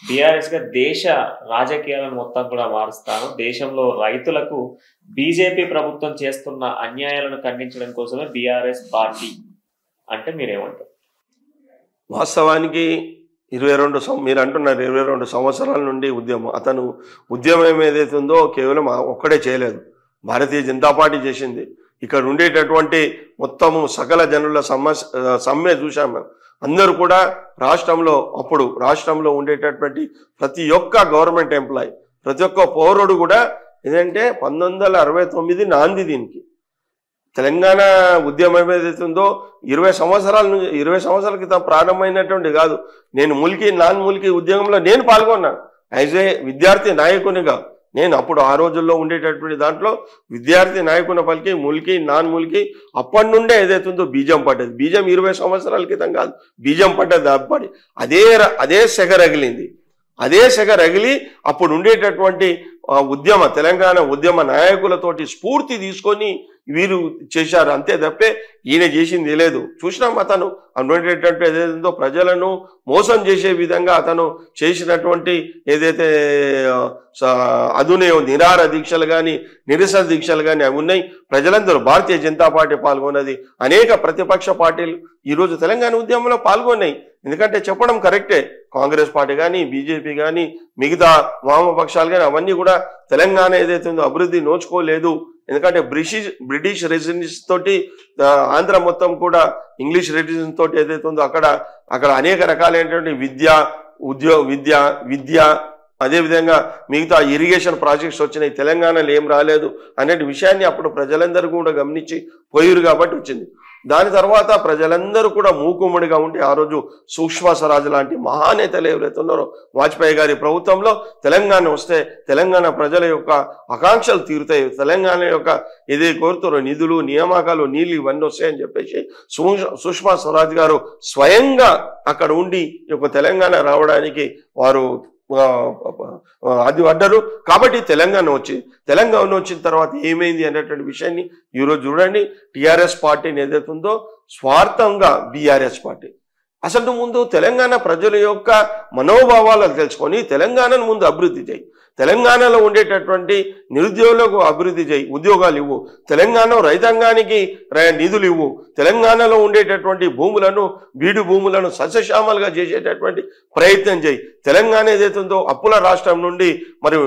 బీఆర్ఎస్గా దేశ రాజకీయాలను మొత్తం కూడా మారుస్తాను, దేశంలో రైతులకు బీజేపీ ప్రభుత్వం చేస్తున్న అన్యాయాలను ఖండించడం కోసమే బీఆర్ఎస్ పార్టీ అంటే మీరేమంటారు? వాస్తవానికి మీరు అంటున్నారు 22 సంవత్సరాల నుండి ఉద్యమం ఏదైతే ఉందో కేవలం ఒక్కడే చేయలేదు, భారతీయ జనతా పార్టీ చేసింది. ఇక్కడ ఉండేటటువంటి మొత్తము సకల జనుల సమ్మె చూసాము. అందరూ కూడా రాష్ట్రంలో ఉండేటటువంటి ప్రతి ఒక్క గవర్నమెంట్ ఎంప్లాయీ, ప్రతి ఒక్క పౌరుడు కూడా ఏంటంటే 1969 నాంది దీనికి. తెలంగాణ ఉద్యమం ఏదైతుందో 20 సంవత్సరాల క్రితం ప్రారంభమైనటువంటి కాదు. నేను నాన్ ముల్కీ ఉద్యమంలో నేను పాల్గొన్నాను యాజ్ ఏ విద్యార్థి నాయకునిగా. నేను అప్పుడు ఆ రోజుల్లో ఉండేటటువంటి దాంట్లో విద్యార్థి నాయకుని పలికి ముల్కీ నాన్ ముల్కీ అప్పటి నుండే ఏదైతుందో బీజం పడ్డది. బీజం 20 సంవత్సరాల క్రితం కాదు, బీజం పడ్డది అప్పటి. అదే సెగ రగిలింది. అదే సెగ రగిలి అప్పుడు ఉండేటటువంటి తెలంగాణ ఉద్యమ నాయకులతోటి స్ఫూర్తి తీసుకొని వీరు చేశారు. అంతే తప్పే ఈయన చేసింది లేదు. చూసినాం అతను ఉండేటటువంటి ఏదైతుందో ప్రజలను మోసం చేసే విధంగా అతను చేసినటువంటి ఏదైతే అదునే నిరాహార దీక్షలు కానీ నిరసన దీక్షలు కానీ అవి ఉన్నాయి. ప్రజలందరూ భారతీయ జనతా పార్టీ పాల్గొన్నది, అనేక ప్రతిపక్ష పార్టీలు ఈరోజు తెలంగాణ ఉద్యమంలో పాల్గొన్నాయి. ఎందుకంటే చెప్పడం కరెక్టే, కాంగ్రెస్ పార్టీ కానీ బీజేపీ కానీ మిగతా వామపక్షాలు కానీ అవన్నీ కూడా తెలంగాణ ఏదైతే ఉందో అభివృద్ధి నోచుకోలేదు. ఎందుకంటే బ్రిటిష్ రెసిడెన్స్ తోటి ఆంధ్ర మొత్తం కూడా ఇంగ్లీష్ రెసిడెన్స్ తోటి ఏదైతే ఉందో అక్కడ అనేక రకాలైనటువంటి విద్య అదేవిధంగా మిగతా ఇరిగేషన్ ప్రాజెక్ట్స్ వచ్చినాయి. తెలంగాణలో ఏం రాలేదు అనే విషయాన్ని అప్పుడు ప్రజలందరూ కూడా గమనించి పోయారు కాబట్టి వచ్చింది. దాని తర్వాత ప్రజలందరూ కూడా మూకుమ్మడిగా ఉంటే ఆ రోజు సుష్మా స్వరాజ్ లాంటి మహానేతలు ఎవరైతే ఉన్నారో వాజ్పేయి గారి ప్రభుత్వంలో తెలంగాణ వస్తే తెలంగాణ ప్రజల యొక్క ఆకాంక్షలు తీరుతాయి, తెలంగాణ యొక్క ఏదే కోరుతారో నిధులు నియామకాలు నీళ్ళు ఇవన్నీ వస్తాయని చెప్పేసి సుష్మా స్వరాజ్ గారు స్వయంగా అక్కడ ఉండి ఈ యొక్క తెలంగాణ రావడానికి వారు అది అడ్డరు. కాబట్టి తెలంగాణ వచ్చిన తర్వాత ఏమైంది అనేటువంటి విషయాన్ని ఈరోజు చూడండి. టిఆర్ఎస్ పార్టీని ఏదైతుందో స్వార్థంగా బీఆర్ఎస్ పార్టీ అసలు ముందు తెలంగాణ ప్రజల యొక్క మనోభావాలను తెలుసుకొని తెలంగాణను ముందు అభివృద్ధి చేయి, తెలంగాణలో ఉండేటటువంటి నిరుద్యోగులకు అభివృద్ధి చేయి, ఉద్యోగాలు ఇవ్వు, తెలంగాణ రైతాంగానికి నిధులు ఇవ్వు, తెలంగాణలో ఉండేటటువంటి భూములను బీడు భూములను సస్యశ్యామలుగా చేసేటటువంటి ప్రయత్నం చేయి. తెలంగాణ ఏదైతుందో అప్పుల రాష్ట్రం నుండి మరి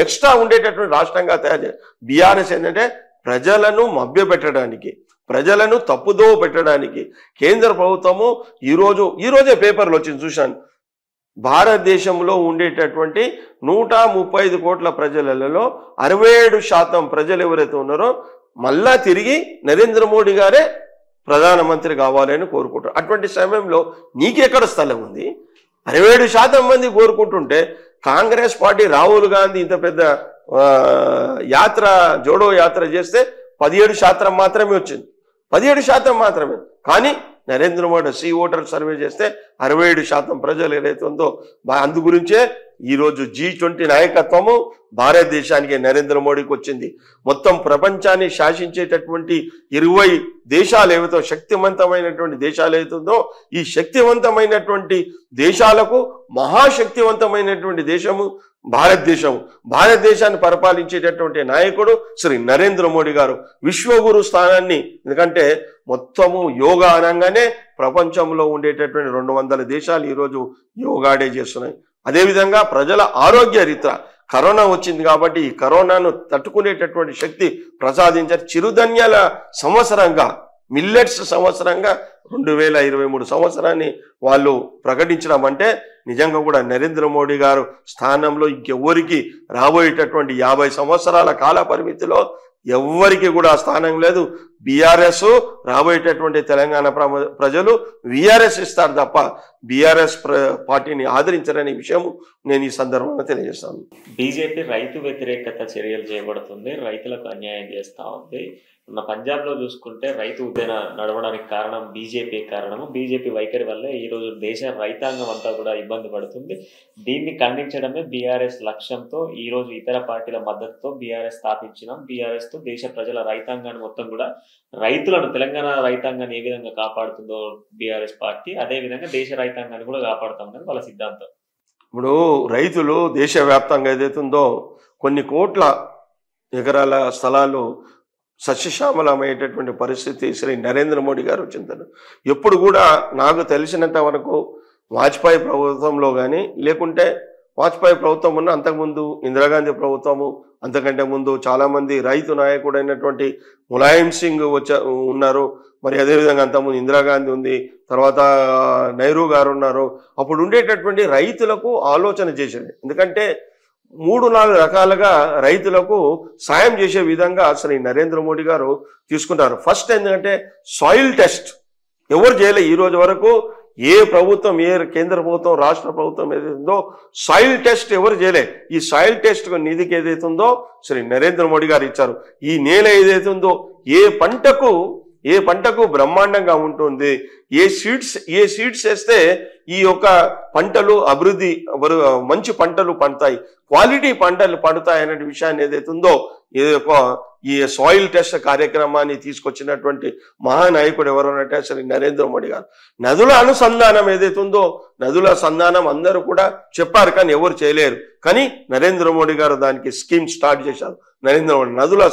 ఎక్స్ట్రా ఉండేటటువంటి రాష్ట్రంగా తయారు చేయి. బీఆర్ఎస్ ఏంటంటే ప్రజలను మభ్యపెట్టడానికి, ప్రజలను తప్పుదో పెట్టడానికి కేంద్ర ప్రభుత్వము ఈరోజే పేపర్లు వచ్చింది చూశాను. భారతదేశంలో ఉండేటటువంటి 135 కోట్ల ప్రజలలో 67% ప్రజలు ఎవరైతే ఉన్నారో మళ్ళా తిరిగి నరేంద్ర మోడీ గారే ప్రధానమంత్రి కావాలని కోరుకుంటారు. అటువంటి సమయంలో నీకెక్కడ స్థలం ఉంది? 67% మంది కోరుకుంటుంటే కాంగ్రెస్ పార్టీ రాహుల్ గాంధీ ఇంత పెద్ద యాత్ర జోడో యాత్ర చేస్తే 17% మాత్రమే వచ్చింది, 17% మాత్రమే. కానీ నరేంద్ర మోడీ ఓటర్ సర్వే చేస్తే 67% ప్రజలు ఏదైతే ఉందో అందు గురించే ఈరోజు G20 నాయకత్వము భారతదేశానికి నరేంద్ర మోడీకి వచ్చింది. మొత్తం ప్రపంచాన్ని శాసించేటటువంటి 20 దేశాలు ఏవైతే శక్తివంతమైనటువంటి దేశాలు ఏవైతుందో ఈ శక్తివంతమైనటువంటి దేశాలకు మహాశక్తివంతమైనటువంటి దేశము భారతదేశాన్ని పరిపాలించేటటువంటి నాయకుడు శ్రీ నరేంద్ర మోడీ గారు. విశ్వగురు స్థానాన్ని, ఎందుకంటే మొత్తము యోగా అనగానే ప్రపంచంలో ఉండేటటువంటి 200 దేశాలు ఈరోజు యోగాడే చేస్తున్నాయి. అదేవిధంగా ప్రజల ఆరోగ్య రీత్యా కరోనా వచ్చింది కాబట్టి ఈ కరోనాను తట్టుకునేటటువంటి శక్తి ప్రసాదించారు. చిరుధాన్యాల సంవత్సరంగా, మిల్లెట్స్ సంవత్సరంగా 2023 సంవత్సరాన్ని వాళ్ళు ప్రకటించడం అంటే నిజంగా కూడా నరేంద్ర మోడీ గారు స్థానంలో ఇంకెవ్వరికి రాబోయేటటువంటి 50 సంవత్సరాల కాల పరిమితిలో ఎవ్వరికి కూడా స్థానం లేదు. బీఆర్ఎస్ రాబోయేటటువంటి తెలంగాణ ప్రజలు బీఆర్ఎస్ ఇస్తారు తప్ప బీఆర్ఎస్ పార్టీని ఆదరించరనే విషయం నేను ఈ సందర్భంగా తెలియజేస్తాను. బీజేపీ రైతు వ్యతిరేకత చర్యలు చేపడుతుంది, రైతులకు అన్యాయం చేస్తా ఉంది. మన పంజాబ్ లో చూసుకుంటే రైతు ఉద్యమ నడవడానికి కారణం బీజేపీ వైఖరి వల్లే ఈ రోజు దేశ రైతాంగం అంతా కూడా ఇబ్బంది పడుతుంది. దీన్ని ఖండించడమే బీఆర్ఎస్ లక్ష్యంతో ఈ రోజు ఇతర పార్టీల మద్దతుతో బీఆర్ఎస్ స్థాపించినాం. బీఆర్ఎస్ తో దేశ ప్రజల రైతాంగాన్ని మొత్తం కూడా రైతులను, తెలంగాణ రైతాంగాన్ని ఏ విధంగా కాపాడుతుందో బీఆర్ఎస్ పార్టీ, అదే విధంగా దేశ రైతాంగాన్ని కూడా కాపాడుతామని వాళ్ళ సిద్ధాంతం. ఇప్పుడు రైతులు దేశవ్యాప్తంగా ఏదైతుందో కొన్ని కోట్ల ఎకరాల స్థలాలు సస్యశ్యామలమయ్యేటటువంటి పరిస్థితి శ్రీ నరేంద్ర మోడీ గారు వచ్చిందని ఎప్పుడు కూడా నాకు తెలిసినంత వరకు వాజ్పేయి ప్రభుత్వంలో కానీ, లేకుంటే వాజ్పేయి ప్రభుత్వం ఉన్న అంతకుముందు ఇందిరాగాంధీ ప్రభుత్వము, అంతకంటే ముందు చాలామంది రైతు నాయకుడైనటువంటి ములాయం సింగ్ ఉన్నారు. మరి అదేవిధంగా అంతకుముందు ఇందిరాగాంధీ ఉంది, తర్వాత నెహ్రూ గారు ఉన్నారు. అప్పుడు ఉండేటటువంటి రైతులకు ఆలోచన చేసేది, ఎందుకంటే 3-4 రకాలుగా రైతులకు సాయం చేసే విధంగా శ్రీ నరేంద్ర మోడీ గారు తీసుకున్నారు. ఫస్ట్ ఏంటంటే సాయిల్ టెస్ట్ ఎవరు చేయలే ఈ రోజు వరకు. ఏ ప్రభుత్వం, ఏ కేంద్ర ప్రభుత్వం, రాష్ట్ర ప్రభుత్వం ఏదైతుందో సాయిల్ టెస్ట్ ఎవరు చేయలే. ఈ సాయిల్ టెస్ట్ నిధికి ఏదైతుందో శ్రీ నరేంద్ర మోడీ గారు ఇచ్చారు. ఈ నేల ఏదైతుందో ఏ పంటకు బ్రహ్మాండంగా ఉంటుంది, ఏ సీడ్స్ వేస్తే ఈ యొక్క పంటలు అభివృద్ధి, మంచి పంటలు పండుతాయి, క్వాలిటీ పంటలు పండుతాయి అనే విషయాన్ని ఏదైతుందో ఈ సాయిల్ టెస్ట్ కార్యక్రమాన్ని తీసుకొచ్చినటువంటి మహానాయకుడు ఎవరనంటే శ్రీ నరేంద్ర మోడీ గారు. నదుల అనుసంధానం ఏదైతుందో నదుల సంధానం అందరూ కూడా చెప్పారు కానీ ఎవరు చేయలేరు. కానీ నరేంద్ర మోడీ గారు దానికి స్కీమ్ స్టార్ట్ చేశారు. నరేంద్ర మోడీ నదుల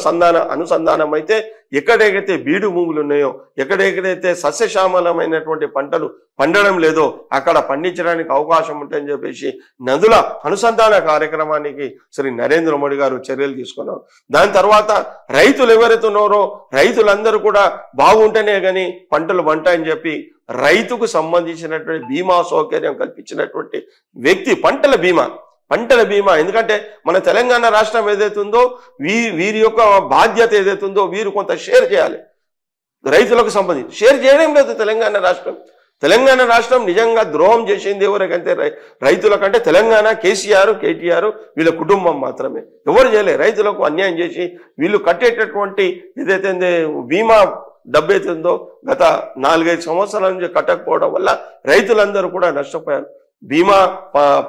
అనుసంధానం అయితే ఎక్కడెక్కడైతే బీడు భూములు ఉన్నాయో, ఎక్కడెక్కడైతే సస్యశ్యామలమైనటువంటి పంటలు పండడం లేదో అక్కడ పండించడానికి అవకాశం ఉంటుందని చెప్పేసి నదుల అనుసంధాన కార్యక్రమానికి శ్రీ నరేంద్ర మోడీ గారు చర్యలు తీసుకున్నారు. దాని తర్వాత రైతులు ఎవరైతే ఉన్నారో రైతులందరూ కూడా బాగుంటేనే కానీ పంటలు పంటాయని చెప్పి రైతుకు సంబంధించినటువంటి బీమా సౌకర్యం కల్పించినటువంటి వ్యక్తి పంటల బీమా. ఎందుకంటే మన తెలంగాణ రాష్ట్రం ఏదైతుందో వీరి యొక్క బాధ్యత ఏదైతుందో వీరు కొంత షేర్ చేయాలి. రైతులకు సంబంధించి షేర్ చేయడం లేదు తెలంగాణ రాష్ట్రం. తెలంగాణ రాష్ట్రం నిజంగా ద్రోహం చేసింది ఎవరికంటే రైతులకంటే తెలంగాణ, కేసీఆర్, కేటీఆర్ వీళ్ళ కుటుంబం మాత్రమే. ఎవరు చేయలేదు. రైతులకు అన్యాయం చేసి వీళ్ళు కట్టేటటువంటి ఏదైతే బీమా డబ్బు అవుతుందో గత 4-5 సంవత్సరాల నుంచి కట్టకపోవడం వల్ల రైతులందరూ కూడా నష్టపోయారు. బీమా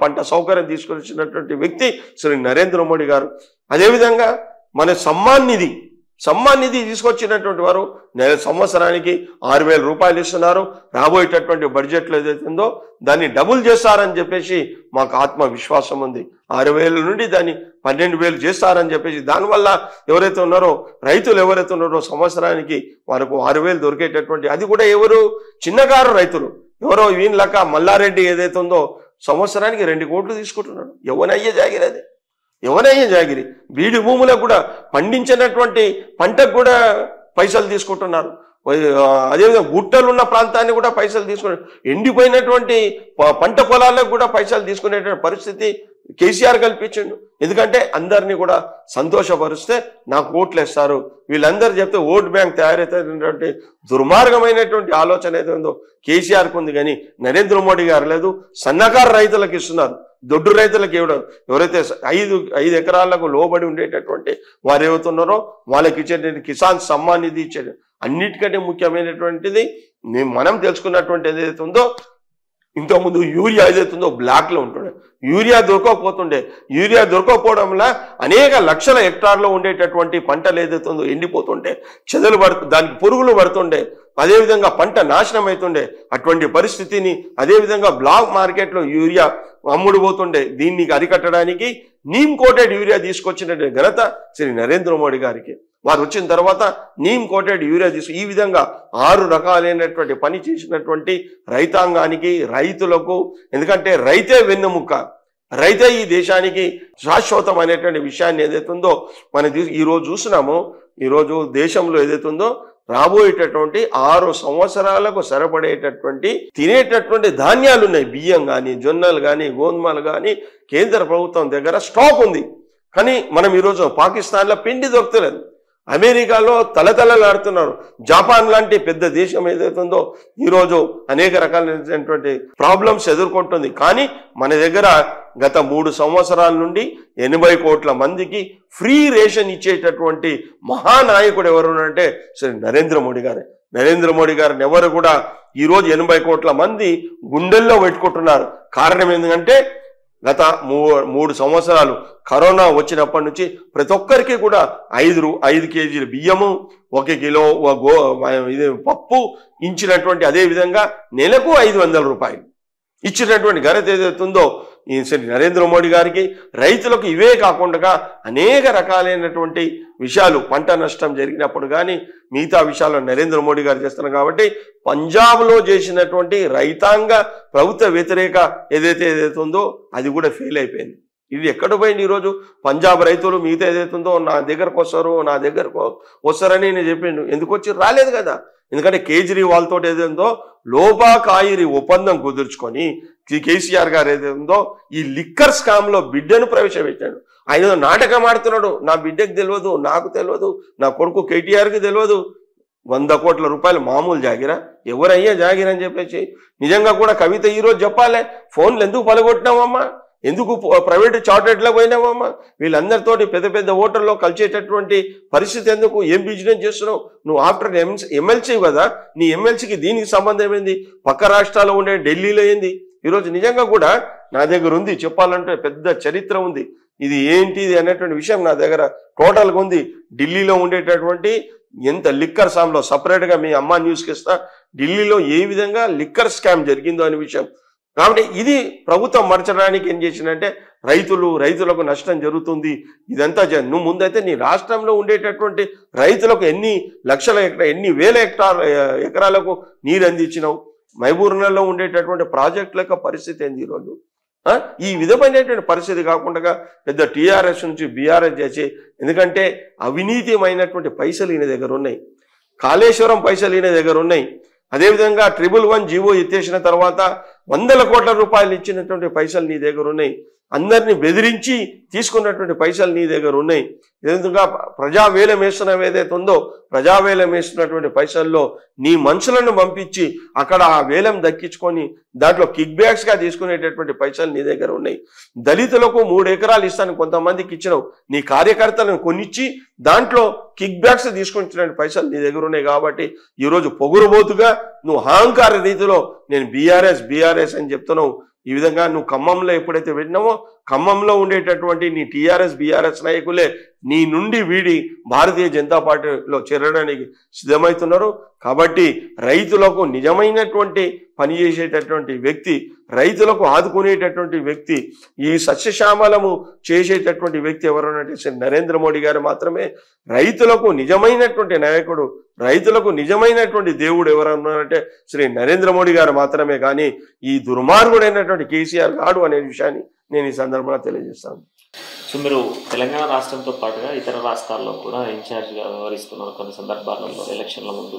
పంట సౌకర్యం తీసుకొచ్చినటువంటి వ్యక్తి శ్రీ నరేంద్ర మోడీ గారు. అదేవిధంగా మన సమ్మాన్ నిధి తీసుకొచ్చినటువంటి వారు సంవత్సరానికి 6,000 రూపాయలు ఇస్తున్నారు. రాబోయేటటువంటి బడ్జెట్లో ఏదైతుందో దాన్ని డబుల్ చేస్తారని చెప్పేసి మాకు ఆత్మవిశ్వాసం ఉంది. 6,000 నుండి దాన్ని 12,000 చేస్తారని చెప్పేసి దానివల్ల ఎవరైతే ఉన్నారో రైతులు ఎవరైతే ఉన్నారో సంవత్సరానికి వారికి 6,000 దొరికేటటువంటి, అది కూడా ఎవరు చిన్నకారు రైతులు ఎవరో వీళ్ళక మల్లారెడ్డి ఏదైతే ఉందో సంవత్సరానికి 2 కోట్లు తీసుకుంటున్నాడు. ఎవనయ్యే జాగిరి బీడి భూములకు కూడా పండించినటువంటి పంటకు కూడా పైసలు తీసుకుంటున్నారు. అదేవిధంగా గుట్టలు ఉన్న ప్రాంతాన్ని కూడా పైసలు తీసుకునే, ఎండిపోయినటువంటి పంట పొలాలకు కూడా పైసలు తీసుకునేటువంటి పరిస్థితి కేసీఆర్ కల్పించండు. ఎందుకంటే అందరినీ కూడా సంతోషపరిస్తే నాకు ఓట్లు వేస్తారు, వీళ్ళందరూ చెప్తే ఓట్ బ్యాంక్ తయారైనటువంటి దుర్మార్గమైనటువంటి ఆలోచన ఏదో ఉందో కేసీఆర్కి ఉంది. కానీ నరేంద్ర మోడీ గారు లేదు. సన్నకారు రైతులకు ఇస్తున్నారు, దొడ్డు రైతులకు ఇవ్వడం. ఎవరైతే 5 ఎకరాలకు లోబడి ఉండేటటువంటి వారు ఏవైతున్నారో వాళ్ళకి ఇచ్చేటువంటి కిసాన్ సమ్మాన్ నిధి ఇచ్చేది. అన్నిటికంటే ముఖ్యమైనటువంటిది మనం తెలుసుకున్నటువంటి ఏదైతే ఉందో, ఇంతకుముందు యూరియా ఏదైతుందో బ్లాక్లో ఉంటుండే, యూరియా దొరకకపోవడం వల్ల అనేక లక్షల హెక్టార్లో ఉండేటటువంటి పంటలు ఏదైతుందో ఎండిపోతుండే, చెదలు దానికి పురుగులు పడుతుండే, అదేవిధంగా పంట నాశనం అవుతుండే. అటువంటి పరిస్థితిని అదేవిధంగా బ్లాక్ మార్కెట్లో యూరియా అమ్ముడు పోతుండే. దీన్ని అరికట్టడానికి నీమ్ కోటెడ్ యూరియా తీసుకొచ్చినటువంటి ఘనత శ్రీ నరేంద్ర మోడీ గారికి. వారు వచ్చిన తర్వాత నీమ్ కోటెడ్ యూరియా ఈ విధంగా 6 రకాలైనటువంటి పని చేసినటువంటి రైతాంగానికి, రైతులకు. ఎందుకంటే రైతే వెన్నెముక్క, రైతే ఈ దేశానికి శాశ్వతమైనటువంటి విషయాన్ని ఏదైతే ఉందో మనం ఈరోజు చూస్తున్నామో, ఈరోజు దేశంలో ఏదైతే ఉందో రాబోయేటటువంటి 6 సంవత్సరాలకు సరిపడేటటువంటి తినేటటువంటి ధాన్యాలు ఉన్నాయి. బియ్యం కానీ, జొన్నలు కానీ, గోధుమలు కానీ కేంద్ర ప్రభుత్వం దగ్గర స్టాక్ ఉంది. కానీ మనం ఈరోజు పాకిస్తాన్లో పిండి దొరకలేదు, అమెరికాలో తలతలలాడుతున్నారు, జపాన్ లాంటి పెద్ద దేశం ఏదైతే ఉందో ఈరోజు అనేక రకాలైనటువంటి ప్రాబ్లమ్స్ ఎదుర్కొంటుంది. కానీ మన దగ్గర గత 3 సంవత్సరాల నుండి 80 కోట్ల మందికి ఫ్రీ రేషన్ ఇచ్చేటటువంటి మహానాయకుడు ఎవరు అంటే శ్రీ నరేంద్ర మోడీ గారే. నరేంద్ర మోడీ గారిని ఎవరు కూడా ఈరోజు 80 కోట్ల మంది గుండెల్లో పెట్టుకుంటున్నారు. కారణం ఎందుకంటే గత 3 సంవత్సరాలు కరోనా వచ్చినప్పటి నుంచి ప్రతి ఒక్కరికి కూడా 5 కేజీల బియ్యము, 1 కిలో పప్పు ఇచ్చినటువంటి, అదేవిధంగా నెలకు 500 రూపాయలు ఇచ్చినటువంటి ఘనత ఏదైతుందో ఈ నరేంద్ర మోడీ గారికి. రైతులకు ఇవే కాకుండా అనేక రకాలైనటువంటి విషయాలు, పంట నష్టం జరిగినప్పుడు కానీ మిగతా విషయాలు నరేంద్ర మోడీ గారు చేస్తున్నారు. కాబట్టి పంజాబ్లో చేసినటువంటి రైతాంగ ప్రభుత్వ వ్యతిరేక ఏదైతే ఉందో అది కూడా ఫెయిల్ అయిపోయింది. ఇది ఎక్కడ పోయింది? ఈరోజు పంజాబ్ రైతులు మిగతా ఏదైతుందో నా దగ్గరకు వస్తారని నేను చెప్పిండు. ఎందుకు వచ్చి రాలేదు కదా. ఎందుకంటే కేజ్రీవాల్ తోటి ఏదైందో లోపాకాయిరి ఒప్పందం కుదుర్చుకొని కేసీఆర్ గారు ఏదైందో ఈ లిక్కర్ స్కామ్ లో బిడ్డను ప్రవేశపెట్టాడు. ఆయన నాటకం ఆడుతున్నాడు. నా బిడ్డకు తెలియదు, నాకు తెలియదు, నా కొడుకు కేటీఆర్కి తెలియదు. 100 కోట్ల రూపాయలు మామూలు జాగిరా? ఎవరయ్యా జాగిరా అని చెప్పేసి నిజంగా కూడా కవిత ఈరోజు చెప్పాలి, ఫోన్లు ఎందుకు పలగొట్టినావమ్మా, ఎందుకు ప్రైవేట్ చార్టెడ్లో పోయినావమ్మా, వీళ్ళందరితోటి పెద్ద పెద్ద ఓటర్లో కలిసేటటువంటి పరిస్థితి ఎందుకు, ఏం బిజినెస్ చేస్తున్నావు నువ్వు? ఆఫ్టర్ ఎమ్మెల్సీ కదా, నీ ఎమ్మెల్సీకి దీనికి సంబంధం ఏంది? పక్క రాష్ట్రాల్లో ఉండే ఢిల్లీలో ఏంది? ఈరోజు నిజంగా కూడా నా దగ్గర ఉంది, చెప్పాలంటే పెద్ద చరిత్ర ఉంది. ఇది ఏంటిది అనేటువంటి విషయం నా దగ్గర టోటల్గా ఉంది. ఢిల్లీలో ఉండేటటువంటి ఎంత లిక్కర్ స్కామ్లో సపరేట్గా మీ అమ్మ న్యూస్కి ఇస్తా, ఢిల్లీలో ఏ విధంగా లిక్కర్ స్కామ్ జరిగిందో అనే విషయం. కాబట్టి ఇది ప్రభుత్వం మరచడానికి ఏం చేసిందంటే రైతులకు నష్టం జరుగుతుంది. ఇదంతా నువ్వు ముందైతే నీ రాష్ట్రంలో ఉండేటటువంటి రైతులకు ఎన్ని లక్షల ఎన్ని వేల ఎకరాలకు నీరు అందించినావు? మహబూబ్నగర్లో ఉండేటటువంటి ప్రాజెక్టుల యొక్క పరిస్థితి ఏంది ఈరోజు? ఈ విధమైనటువంటి పరిస్థితి కాకుండా పెద్ద టీఆర్ఎస్ నుంచి బీఆర్ఎస్ చేసి, ఎందుకంటే అవినీతిమైనటువంటి పైసలు ఈయన దగ్గర ఉన్నాయి, కాళేశ్వరం పైసలు ఈయన దగ్గర ఉన్నాయి, అదేవిధంగా 111 జీవో ఎత్తేసిన తర్వాత 100 కోట్ల రూపాయలు ఇచ్చినటువంటి పైసలు నీ దగ్గర ఉన్నాయి. అందరినీ బెదిరించి తీసుకున్నటువంటి పైసలు నీ దగ్గర ఉన్నాయి. ఎందుకంగా ప్రజావేలం వేస్తున్నాం ఏదైతే ఉందో ప్రజావేలం వేస్తున్నటువంటి పైసల్లో నీ మనుషులను పంపించి అక్కడ ఆ వేలం దక్కించుకొని దాంట్లో కిక్ బ్యాక్స్గా తీసుకునేటటువంటి పైసలు నీ దగ్గర ఉన్నాయి. దళితులకు 3 ఎకరాలు ఇస్తాను కొంతమందికి ఇచ్చినావు, నీ కార్యకర్తలను కొనిచ్చి దాంట్లో కిక్ బ్యాక్స్ తీసుకొచ్చిన పైసలు నీ దగ్గర ఉన్నాయి. కాబట్టి ఈరోజు పొగురుబోతుగా నువ్వు అహంకార రీతిలో నేను బీఆర్ఎస్ అని చెప్తున్నావు. ఈ విధంగా నువ్వు ఖమ్మంలో ఎప్పుడైతే వెళ్ళినావో ఖమ్మంలో ఉండేటటువంటి నీ బీఆర్ఎస్ నాయకులే నీ నుండి వీడి భారతీయ జనతా పార్టీలో చేరడానికి సిద్ధమవుతున్నారు. కాబట్టి రైతులకు నిజమైనటువంటి పని చేసేటటువంటి వ్యక్తి, రైతులకు ఆదుకునేటటువంటి వ్యక్తి, ఈ సస్యశ్యామలము చేసేటటువంటి వ్యక్తి ఎవరనంటే శ్రీ నరేంద్ర మోడీ గారు మాత్రమే. రైతులకు నిజమైనటువంటి నాయకుడు, రైతులకు నిజమైనటువంటి దేవుడు ఎవరన్నారంటే శ్రీ నరేంద్ర మోడీ గారు మాత్రమే. కానీ ఈ దుర్మార్గుడైనటువంటి కేసీఆర్ గాడు అనే విషయాన్ని నేను ఈ సందర్భంగా తెలియజేస్తాను. సో మీరు తెలంగాణ రాష్ట్రంతో పాటుగా ఇతర రాష్ట్రాల్లో కూడా ఇన్ఛార్జ్గా వ్యవహరిస్తున్నారు కొన్ని సందర్భాలలో ఎలక్షన్ల ముందు.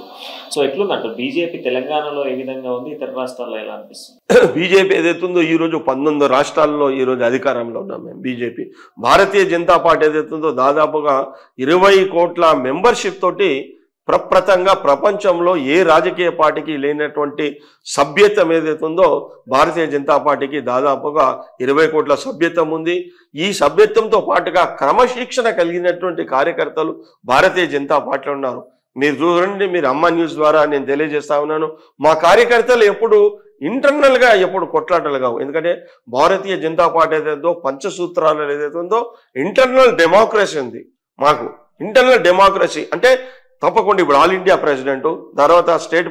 సో ఎట్లుందంట బీజేపీ తెలంగాణలో ఏ విధంగా ఉంది, ఇతర రాష్ట్రాల్లో ఎలా అనిపిస్తుంది? బీజేపీ ఏదైతుందో ఈరోజు 19 రాష్ట్రాల్లో ఈరోజు అధికారంలో ఉన్నాం మేము. బీజేపీ భారతీయ జనతా పార్టీ ఏదైతుందో దాదాపుగా 20 కోట్ల మెంబర్షిప్ తోటి ప్రప్రథంగా ప్రపంచంలో ఏ రాజకీయ పార్టీకి లేనటువంటి సభ్యత్వం ఏదైతుందో భారతీయ జనతా పార్టీకి దాదాపుగా 20 కోట్ల సభ్యత్వం ఉంది. ఈ సభ్యత్వంతో పాటుగా క్రమశిక్షణ కలిగినటువంటి కార్యకర్తలు భారతీయ జనతా పార్టీలో ఉన్నారు. మీరు చూడండి, మీరు అమ్మ న్యూస్ ద్వారా నేను తెలియజేస్తా ఉన్నాను, మా కార్యకర్తలు ఎప్పుడు ఇంటర్నల్గా ఎప్పుడు కొట్లాటలు కావు. ఎందుకంటే భారతీయ జనతా పార్టీ ఏదైతుందో పంచసూత్రాలు ఏదైతుందో ఇంటర్నల్ డెమోక్రసీ ఉంది. మాకు ఇంటర్నల్ డెమోక్రసీ అంటే తప్పకుండా ఇప్పుడు ఆల్ ఇండియా ప్రెసిడెంటు, తర్వాత స్టేట్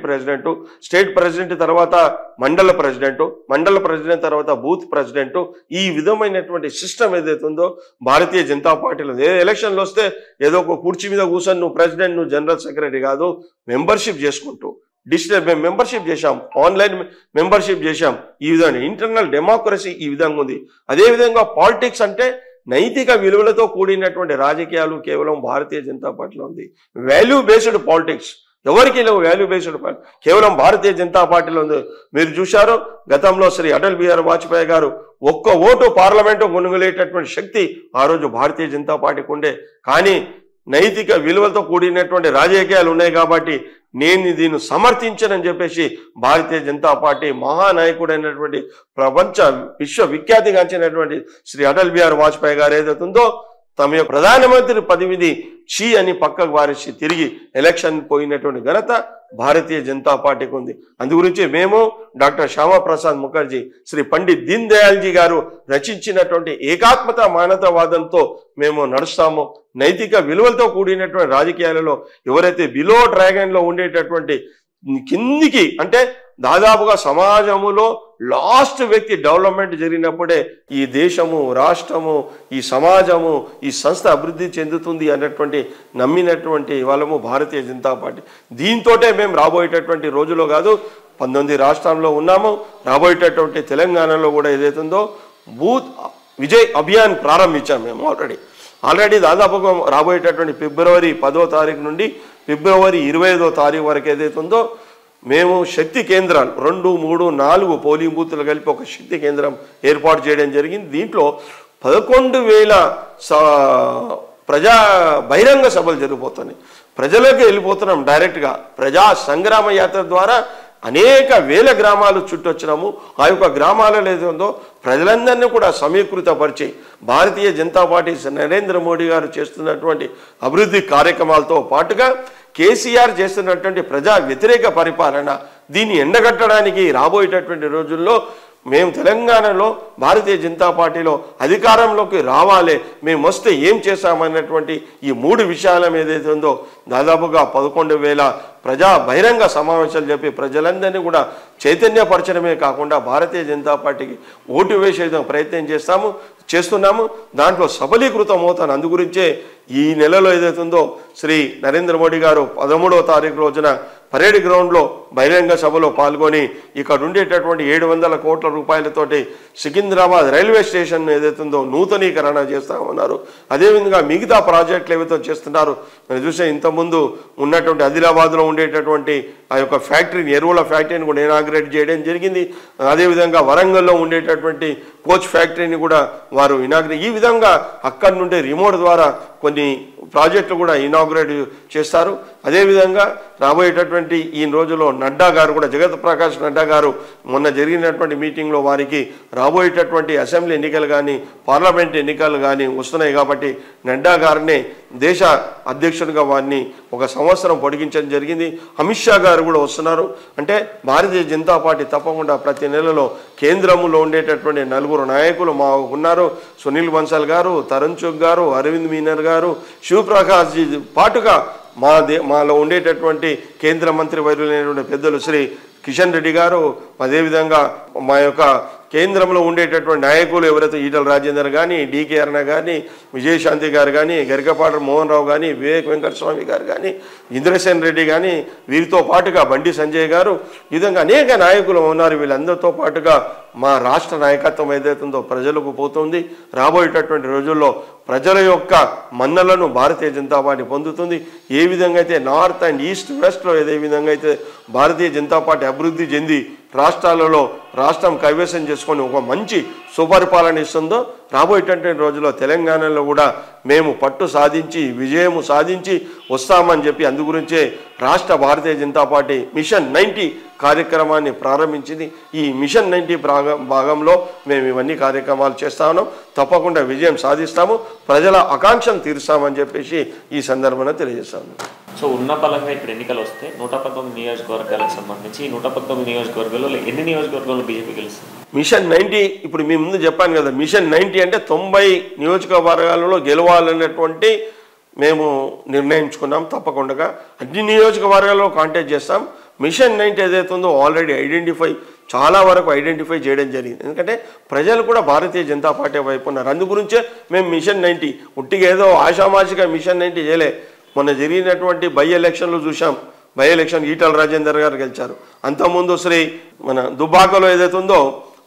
ప్రెసిడెంట్ తర్వాత మండల ప్రెసిడెంట్ తర్వాత బూత్ ప్రెసిడెంటు, ఈ విధమైనటువంటి సిస్టమ్ ఏదైతే ఉందో భారతీయ జనతా పార్టీలో ఎలక్షన్లు వస్తే ఏదో ఒక కుర్చీ మీద కూర్చొని నువ్వు ప్రెసిడెంట్ నువ్వు జనరల్ సెక్రటరీ కాదు, మెంబర్షిప్ చేసుకుంటూ డిజిటల్ మేము మెంబర్షిప్ చేశాం, ఆన్లైన్ మెంబర్షిప్ చేశాం. ఈ విధంగా ఇంటర్నల్ డెమోక్రసీ ఈ విధంగా ఉంది. అదేవిధంగా పాలిటిక్స్ అంటే నైతిక విలువలతో కూడినటువంటి రాజకీయాలు కేవలం భారతీయ జనతా పార్టీలో ఉంది. వాల్యూ బేస్డ్ పాలిటిక్స్ ఎవరికి లేవు. వాల్యూ బేస్డ్ కేవలం భారతీయ జనతా పార్టీలో ఉంది. మీరు చూశారు గతంలో శ్రీ అటల్ బిహారీ వాజ్పేయి గారు ఒక్క ఓటు పార్లమెంటు కొనుగోలేటటువంటి శక్తి ఆ రోజు భారతీయ జనతా పార్టీకి ఉండే. కానీ నైతిక విలువలతో కూడినటువంటి రాజకీయాలు ఉన్నాయి కాబట్టి నేను దీన్ని సమర్థించనని చెప్పేసి భారతీయ జనతా పార్టీ మహానాయకుడైనటువంటి ప్రపంచ విశ్వవిఖ్యాతిగాంచినటువంటి శ్రీ అటల్ బిహారీ వాజ్పేయి గారు ఏదైతుందో తమ ప్రధానమంత్రి పదవిని చీ అని పక్కకు వారేసి తిరిగి ఎలక్షన్ పోయినటువంటి ఘనత భారతీయ జనతా పార్టీకి ఉంది. అందుగురించి మేము డాక్టర్ శ్యామప్రసాద్ ముఖర్జీ, శ్రీ పండిత్ దీన్ దయాల్జీ గారు రచించినటువంటి ఏకాత్మత మానవతావాదంతో మేము నడుస్తాము. నైతిక విలువలతో కూడినటువంటి రాజకీయాలలో ఎవరైతే బిలో డ్రాగన్లో ఉండేటటువంటి కిందికి అంటే దాదాపుగా సమాజములో లాస్ట్ వ్యక్తి డెవలప్మెంట్ జరిగినప్పుడే ఈ దేశము, రాష్ట్రము, ఈ సమాజము, ఈ సంస్థ అభివృద్ధి చెందుతుంది అన్నటువంటి నమ్మినటువంటి వాళ్ళము భారతీయ జనతా పార్టీ. దీంతోటే మేము రాబోయేటటువంటి రోజులో కాదు 19 రాష్ట్రాల్లో ఉన్నాము, రాబోయేటటువంటి తెలంగాణలో కూడా ఏదైతుందో బూత్ విజయ్ అభియాన్ ప్రారంభించాము మేము ఆల్రెడీ దాదాపుగా రాబోయేటటువంటి ఫిబ్రవరి 10వ తారీఖు నుండి ఫిబ్రవరి 25వ తారీఖు వరకు ఏదైతుందో మేము శక్తి కేంద్రాలు 2, 3, 4 పోలింగ్ బూత్లు కలిపి ఒక శక్తి కేంద్రం ఏర్పాటు చేయడం జరిగింది. దీంట్లో 11,000 ప్రజా బహిరంగ సభలు జరిగిపోతున్నాయి. ప్రజలకు వెళ్ళిపోతున్నాం డైరెక్ట్గా. ప్రజా సంగ్రామ యాత్ర ద్వారా అనేక వేల గ్రామాలు చుట్టొచ్చినాము. ఆ యొక్క గ్రామాలలో ఏదో ప్రజలందరినీ కూడా సమీకృతపరిచి భారతీయ జనతా పార్టీ నరేంద్ర మోడీ గారు చేస్తున్నటువంటి అభివృద్ధి కార్యక్రమాలతో పాటుగా కేసీఆర్ చేస్తున్నటువంటి ప్రజా వ్యతిరేక పరిపాలన దీన్ని ఎండగట్టడానికి రాబోయేటటువంటి రోజుల్లో మేము తెలంగాణలో భారతీయ జనతా పార్టీలో అధికారంలోకి రావాలి, మేము వస్తే ఏం చేశామన్నటువంటి ఈ 3 విషయాల ఏదైతే ఉందో దాదాపుగా 11,000 ప్రజా బహిరంగ సమావేశాలు చెప్పి ప్రజలందరినీ కూడా చైతన్యపరచడమే కాకుండా భారతీయ జనతా పార్టీకి ఓటు వేసే ప్రయత్నం చేస్తున్నాము. దాంట్లో సఫలీకృతం అవుతాను. అందుగురించే ఈ నెలలో ఏదైతుందో శ్రీ నరేంద్ర మోడీ గారు 13వ తారీఖు రోజున పరేడ్ గ్రౌండ్లో బహిరంగ సభలో పాల్గొని ఇక్కడ ఉండేటటువంటి 700 కోట్ల రూపాయలతోటి సికింద్రాబాద్ రైల్వే స్టేషన్ ఏదైతుందో నూతనీకరణ చేస్తామన్నారు. అదేవిధంగా మిగతా ప్రాజెక్టులు ఏవైతే చేస్తున్నారు మనం చూసే ఇంతకుముందు ఉన్నటువంటి ఆదిలాబాద్లో ఉండేటటువంటి ఆ యొక్క ఫ్యాక్టరీని ఎరువుల ఫ్యాక్టరీని కూడా ఇనాగ్రేట్ చేయడం జరిగింది. అదేవిధంగా వరంగల్లో ఉండేటటువంటి కోచ్ ఫ్యాక్టరీని కూడా వారు ఈ విధంగా అక్కడి నుండి రిమోట్ ద్వారా కొన్ని ప్రాజెక్టులు కూడా ఇనాగ్రేట్ చేస్తారు. అదేవిధంగా రాబోయేటటువంటి ఈ రోజుల్లో నడ్డా గారు కూడా, జగత్ ప్రకాష్ నడ్డా గారు మొన్న జరిగినటువంటి మీటింగ్లో వారికి రాబోయేటటువంటి అసెంబ్లీ ఎన్నికలు కానీ పార్లమెంట్ ఎన్నికలు కానీ వస్తున్నాయి కాబట్టి నడ్డా గారిని దేశ అధ్యక్షుడిగా వారిని 1 సంవత్సరం పొడిగించడం జరిగింది. అమిత్ షా గారు కూడా వస్తున్నారు. అంటే భారతీయ జనతా పార్టీ తప్పకుండా ప్రతి నెలలో కేంద్రంలో ఉండేటటువంటి 4 నాయకులు మా ఉన్నారు. సునీల్ బన్సాల్ గారు, తరుణ్ చుగ్ గారు, అరవింద్ మీనర్ గారు, శివప్రకాష్ జీ పాటుగా మాలో ఉండేటటువంటి కేంద్ర మంత్రి వర్యులైనటువంటి పెద్దలు శ్రీ కిషన్ రెడ్డి గారు, అదేవిధంగా మా యొక్క కేంద్రంలో ఉండేటటువంటి నాయకులు ఎవరైతే ఈటల రాజేందర్ కానీ, డికే అరుణ కానీ, విజయశాంతి గారు కానీ, గరికపాటి మోహన్ రావు కానీ, వివేక్ వెంకటస్వామి గారు కానీ, ఇంద్రసేన్ రెడ్డి కానీ, వీరితో పాటుగా బండి సంజయ్ గారు, ఈ విధంగా అనేక నాయకులు ఉన్నారు. వీళ్ళందరితో పాటుగా మా రాష్ట్ర నాయకత్వం ఏదైతుందో ప్రజలకు పోతుంది. రాబోయేటటువంటి రోజుల్లో ప్రజల యొక్క మన్నలను భారతీయ జనతా పార్టీ పొందుతుంది. ఏ విధంగా అయితే నార్త్ అండ్ ఈస్ట్ వెస్ట్లో ఏ విధంగా అయితే భారతీయ జనతా పార్టీ అభివృద్ధి చెంది రాష్ట్రాలలో రాష్ట్రం కైవసం చేసుకొని ఒక మంచి సుపరిపాలన ఇస్తుందో, రాబోయేటటువంటి రోజుల్లో తెలంగాణలో కూడా మేము పట్టు సాధించి విజయము సాధించి వస్తామని చెప్పి అందుగురించే రాష్ట్ర భారతీయ జనతా పార్టీ మిషన్ 90 కార్యక్రమాన్ని ప్రారంభించింది. ఈ మిషన్ 90 భాగంలో మేము ఇవన్నీ కార్యక్రమాలు చేస్తా ఉన్నాం. తప్పకుండా విజయం సాధిస్తాము, ప్రజల ఆకాంక్షను తీరుస్తామని చెప్పేసి ఈ సందర్భంగా తెలియజేస్తాము. సో ఉన్న బలంగా ఇప్పుడు ఎన్నికలు వస్తే 119 నియోజకవర్గాలకు సంబంధించి 119 నియోజకవర్గాల్లో ఎన్ని నియోజకవర్గాల్లో బీజేపీ గెలుస్తుంది? మిషన్ 90 ఇప్పుడు మీ ముందు చెప్పాను కదా, మిషన్ 90 అంటే 90 నియోజకవర్గాలలో గెలవాలన్నటువంటి మేము నిర్ణయించుకున్నాం. తప్పకుండా అన్ని నియోజకవర్గాల్లో కాంటాక్ట్ చేస్తాం. మిషన్ 90 ఏదైతే ఉందో ఆల్రెడీ చాలా వరకు ఐడెంటిఫై చేయడం జరిగింది. ఎందుకంటే ప్రజలు కూడా భారతీయ జనతా పార్టీ వైపు ఉన్నారు. అందుగురించే మేము మిషన్ 90 ఉట్టిగా ఏదో ఆషామాషిగా మిషన్ 90 చేయలే. మొన్న జరిగినటువంటి బై ఎలక్షన్లు చూసాం. బై ఎలక్షన్ ఈటల రాజేందర్ గారు గెలిచారు. అంతకుముందు మన దుబ్బాకలో ఏదైతే ఉందో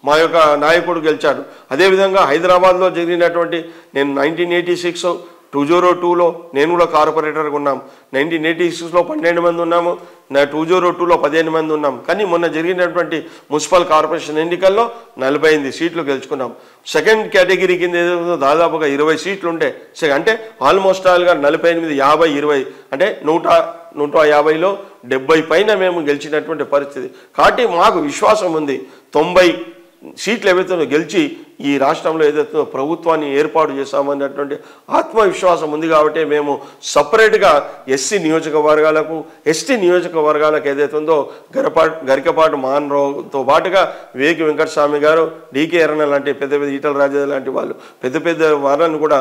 మా యొక్క నాయకుడు గెలిచాడు. అదేవిధంగా హైదరాబాద్లో జరిగినటువంటి నేను 1986 2002లో నేను కూడా కార్పొరేటర్గా ఉన్నాం. 1986లో 12 మంది ఉన్నాము, 2002లో 15 మంది ఉన్నాం. కానీ మొన్న జరిగినటువంటి మున్సిపల్ కార్పొరేషన్ ఎన్నికల్లో 48 సీట్లు గెలుచుకున్నాం. సెకండ్ కేటగిరీ కింద ఏదో దాదాపుగా 20 సీట్లు ఉంటే అంటే ఆల్మోస్ట్ ఆల్గా 48, 50, 20 అంటే 150లో 70 పైన మేము గెలిచినటువంటి పరిస్థితి. కాబట్టి మాకు విశ్వాసం ఉంది 90 సీట్లు ఏవైతే గెలిచి ఈ రాష్ట్రంలో ఏదైతే ప్రభుత్వాన్ని ఏర్పాటు చేస్తామన్నటువంటి ఆత్మవిశ్వాసం ఉంది. కాబట్టి మేము సపరేట్గా ఎస్సీ నియోజకవర్గాలకు ఎస్టీ నియోజకవర్గాలకు ఏదైతే ఉందో గరికపాటి మోహన్ రావుతో పాటుగా వివేక్ వెంకటస్వామి గారు, డికే అరుణ లాంటి పెద్ద ఈటల రాజేందర్ లాంటి వాళ్ళు పెద్ద వారిని కూడా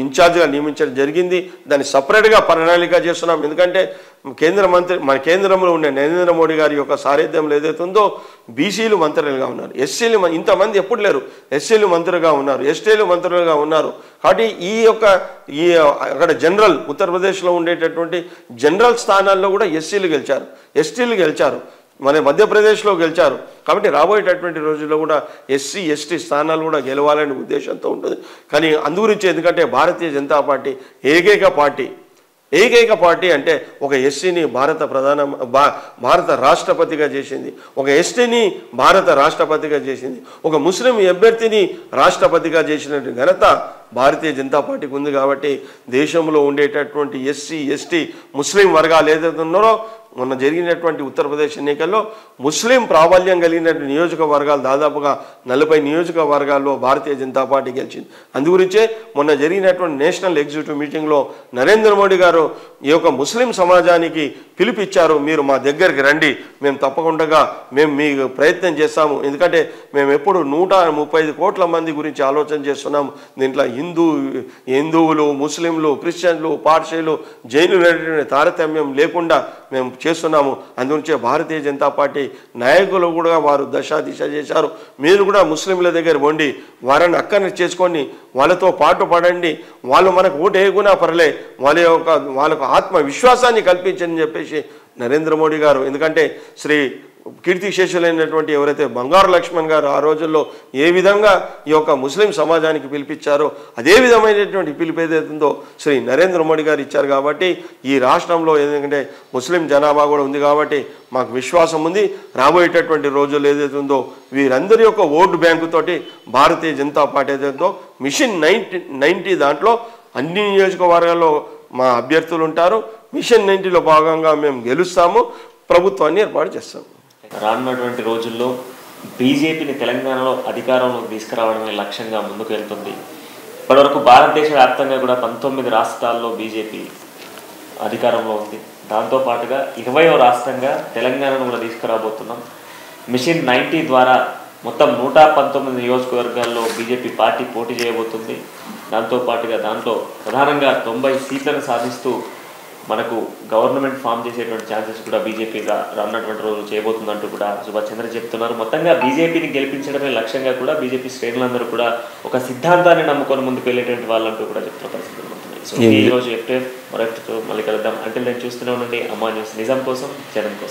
ఇన్ఛార్జ్గా నియమించడం జరిగింది. దాన్ని సపరేట్గా ప్రణాళిక చేస్తున్నాం. ఎందుకంటే మన కేంద్రంలో ఉండే నరేంద్ర మోడీ గారి యొక్క సారథ్యంలో ఏదైతే ఉందో బీసీలు మంత్రులుగా ఉన్నారు, ఎస్సీలు ఇంతమంది ఎప్పుడు లేరు, ఎస్సీలు మంత్రులుగా ఉన్నారు, ఎస్టీలు మంత్రులుగా ఉన్నారు. కాబట్టి అక్కడ జనరల్ ఉత్తరప్రదేశ్లో ఉండేటటువంటి జనరల్ స్థానాల్లో కూడా ఎస్సీలు గెలిచారు, ఎస్టీలు గెలిచారు, మన మధ్యప్రదేశ్లో గెలిచారు. కాబట్టి రాబోయేటటువంటి రోజుల్లో కూడా ఎస్సీ ఎస్టీ స్థానాలు కూడా గెలవాలనే ఉద్దేశంతో ఉంటుంది. కానీ అందుగురించి ఎందుకంటే భారతీయ జనతా పార్టీ ఏకైక పార్టీ అంటే ఒక ఎస్సీని భారత రాష్ట్రపతిగా చేసింది, ఒక ఎస్టీని భారత రాష్ట్రపతిగా చేసింది, ఒక ముస్లిం అభ్యర్థిని రాష్ట్రపతిగా చేసిన ఘనత భారతీయ జనతా పార్టీకి ఉంది. కాబట్టి దేశంలో ఉండేటటువంటి ఎస్సీ ఎస్టీ ముస్లిం వర్గాలు ఏదైతే ఉన్నారో మొన్న జరిగినటువంటి ఉత్తరప్రదేశ్ ఎన్నికల్లో ముస్లిం ప్రాబల్యం కలిగిన నియోజకవర్గాలు దాదాపుగా 40 నియోజకవర్గాల్లో భారతీయ జనతా పార్టీ గెలిచింది. అందుగురించే మొన్న జరిగినటువంటి నేషనల్ ఎగ్జిక్యూటివ్ మీటింగ్లో నరేంద్ర మోడీ గారు ఈ యొక్క ముస్లిం సమాజానికి పిలుపిచ్చారు, మీరు మా దగ్గరికి రండి, మేము తప్పకుండా మీకు ప్రయత్నం చేస్తాము. ఎందుకంటే మేము ఎప్పుడు 135 కోట్ల మంది గురించి ఆలోచన చేస్తున్నాము. దీంట్లో హిందువులు, ముస్లింలు, క్రిస్టియన్లు, పార్సీలు, జైనులు తారతమ్యం లేకుండా మేము చేస్తున్నాము. అందుగురించే భారతీయ జనతా పార్టీ నాయకులు కూడా వారు దిశ చేశారు. మీరు కూడా ముస్లింల దగ్గర వండి వారిని అక్కడిని చేసుకొని వాళ్ళతో పాటు పడండి, వాళ్ళు మనకు ఓటు వేయకున్నా పర్లే, వాళ్ళకు ఆత్మవిశ్వాసాన్ని కల్పించని చెప్పేసి నరేంద్ర మోడీ గారు, ఎందుకంటే శ్రీ కీర్తిశేషులైనటువంటి ఎవరైతే బంగారు లక్ష్మణ్ గారు ఆ రోజుల్లో ఏ విధంగా ఈ యొక్క ముస్లిం సమాజానికి పిలిపించారో అదే విధమైనటువంటి పిలుపు ఏదైతుందో శ్రీ నరేంద్ర మోడీ గారు ఇచ్చారు. కాబట్టి ఈ రాష్ట్రంలో ఎందుకంటే ముస్లిం జనాభా కూడా ఉంది కాబట్టి మాకు విశ్వాసం ఉంది రాబోయేటటువంటి రోజుల్లో ఏదైతుందో వీరందరి యొక్క ఓటు బ్యాంకు తోటి భారతీయ జనతా పార్టీ ఏదైతుందో మిషన్ 90 దాంట్లో అన్ని నియోజకవర్గాల్లో మా అభ్యర్థులు ఉంటారు. మిషన్ 90లో భాగంగా మేము గెలుస్తాము, ప్రభుత్వాన్ని ఏర్పాటు చేస్తాము. రానున్నటువంటి రోజుల్లో బీజేపీని తెలంగాణలో అధికారంలోకి తీసుకురావడమే లక్ష్యంగా ముందుకు వెళ్తుంది. ఇప్పటివరకు భారతదేశ వ్యాప్తంగా కూడా 19 రాష్ట్రాల్లో బీజేపీ అధికారంలో ఉంది. దాంతోపాటుగా 20వ రాష్ట్రంగా తెలంగాణను కూడా తీసుకురాబోతున్నాం. మిషన్ 90 ద్వారా మొత్తం 119 నియోజకవర్గాల్లో బీజేపీ పార్టీ పోటీ చేయబోతుంది. దాంతోపాటుగా దాంట్లో ప్రధానంగా 90 సీట్లను సాధిస్తూ మనకు గవర్నమెంట్ ఫామ్ చేసేటువంటి ఛాన్సెస్ కూడా బీజేపీగా రానున్నటువంటి రోజులు చేయబోతుందంటూ కూడా సుభాష్ చంద్ర చెప్తున్నారు. మొత్తంగా బీజేపీని గెలిపించడమే లక్ష్యంగా కూడా బీజేపీ శ్రేణులందరూ కూడా ఒక సిద్ధాంతాన్ని నమ్ముకొని ముందుకు వెళ్ళేటువంటి వాళ్ళంటూ కూడా చెప్తున్న పరిస్థితులు ఉంటున్నాయి. సో ఈ రోజు FTF మరొకటితో మళ్ళీ కలుద్దాం. అంటే నేను చూస్తూనే ఉండండి అమ్మా న్యూస్, నిజం కోసం జనం కోసం.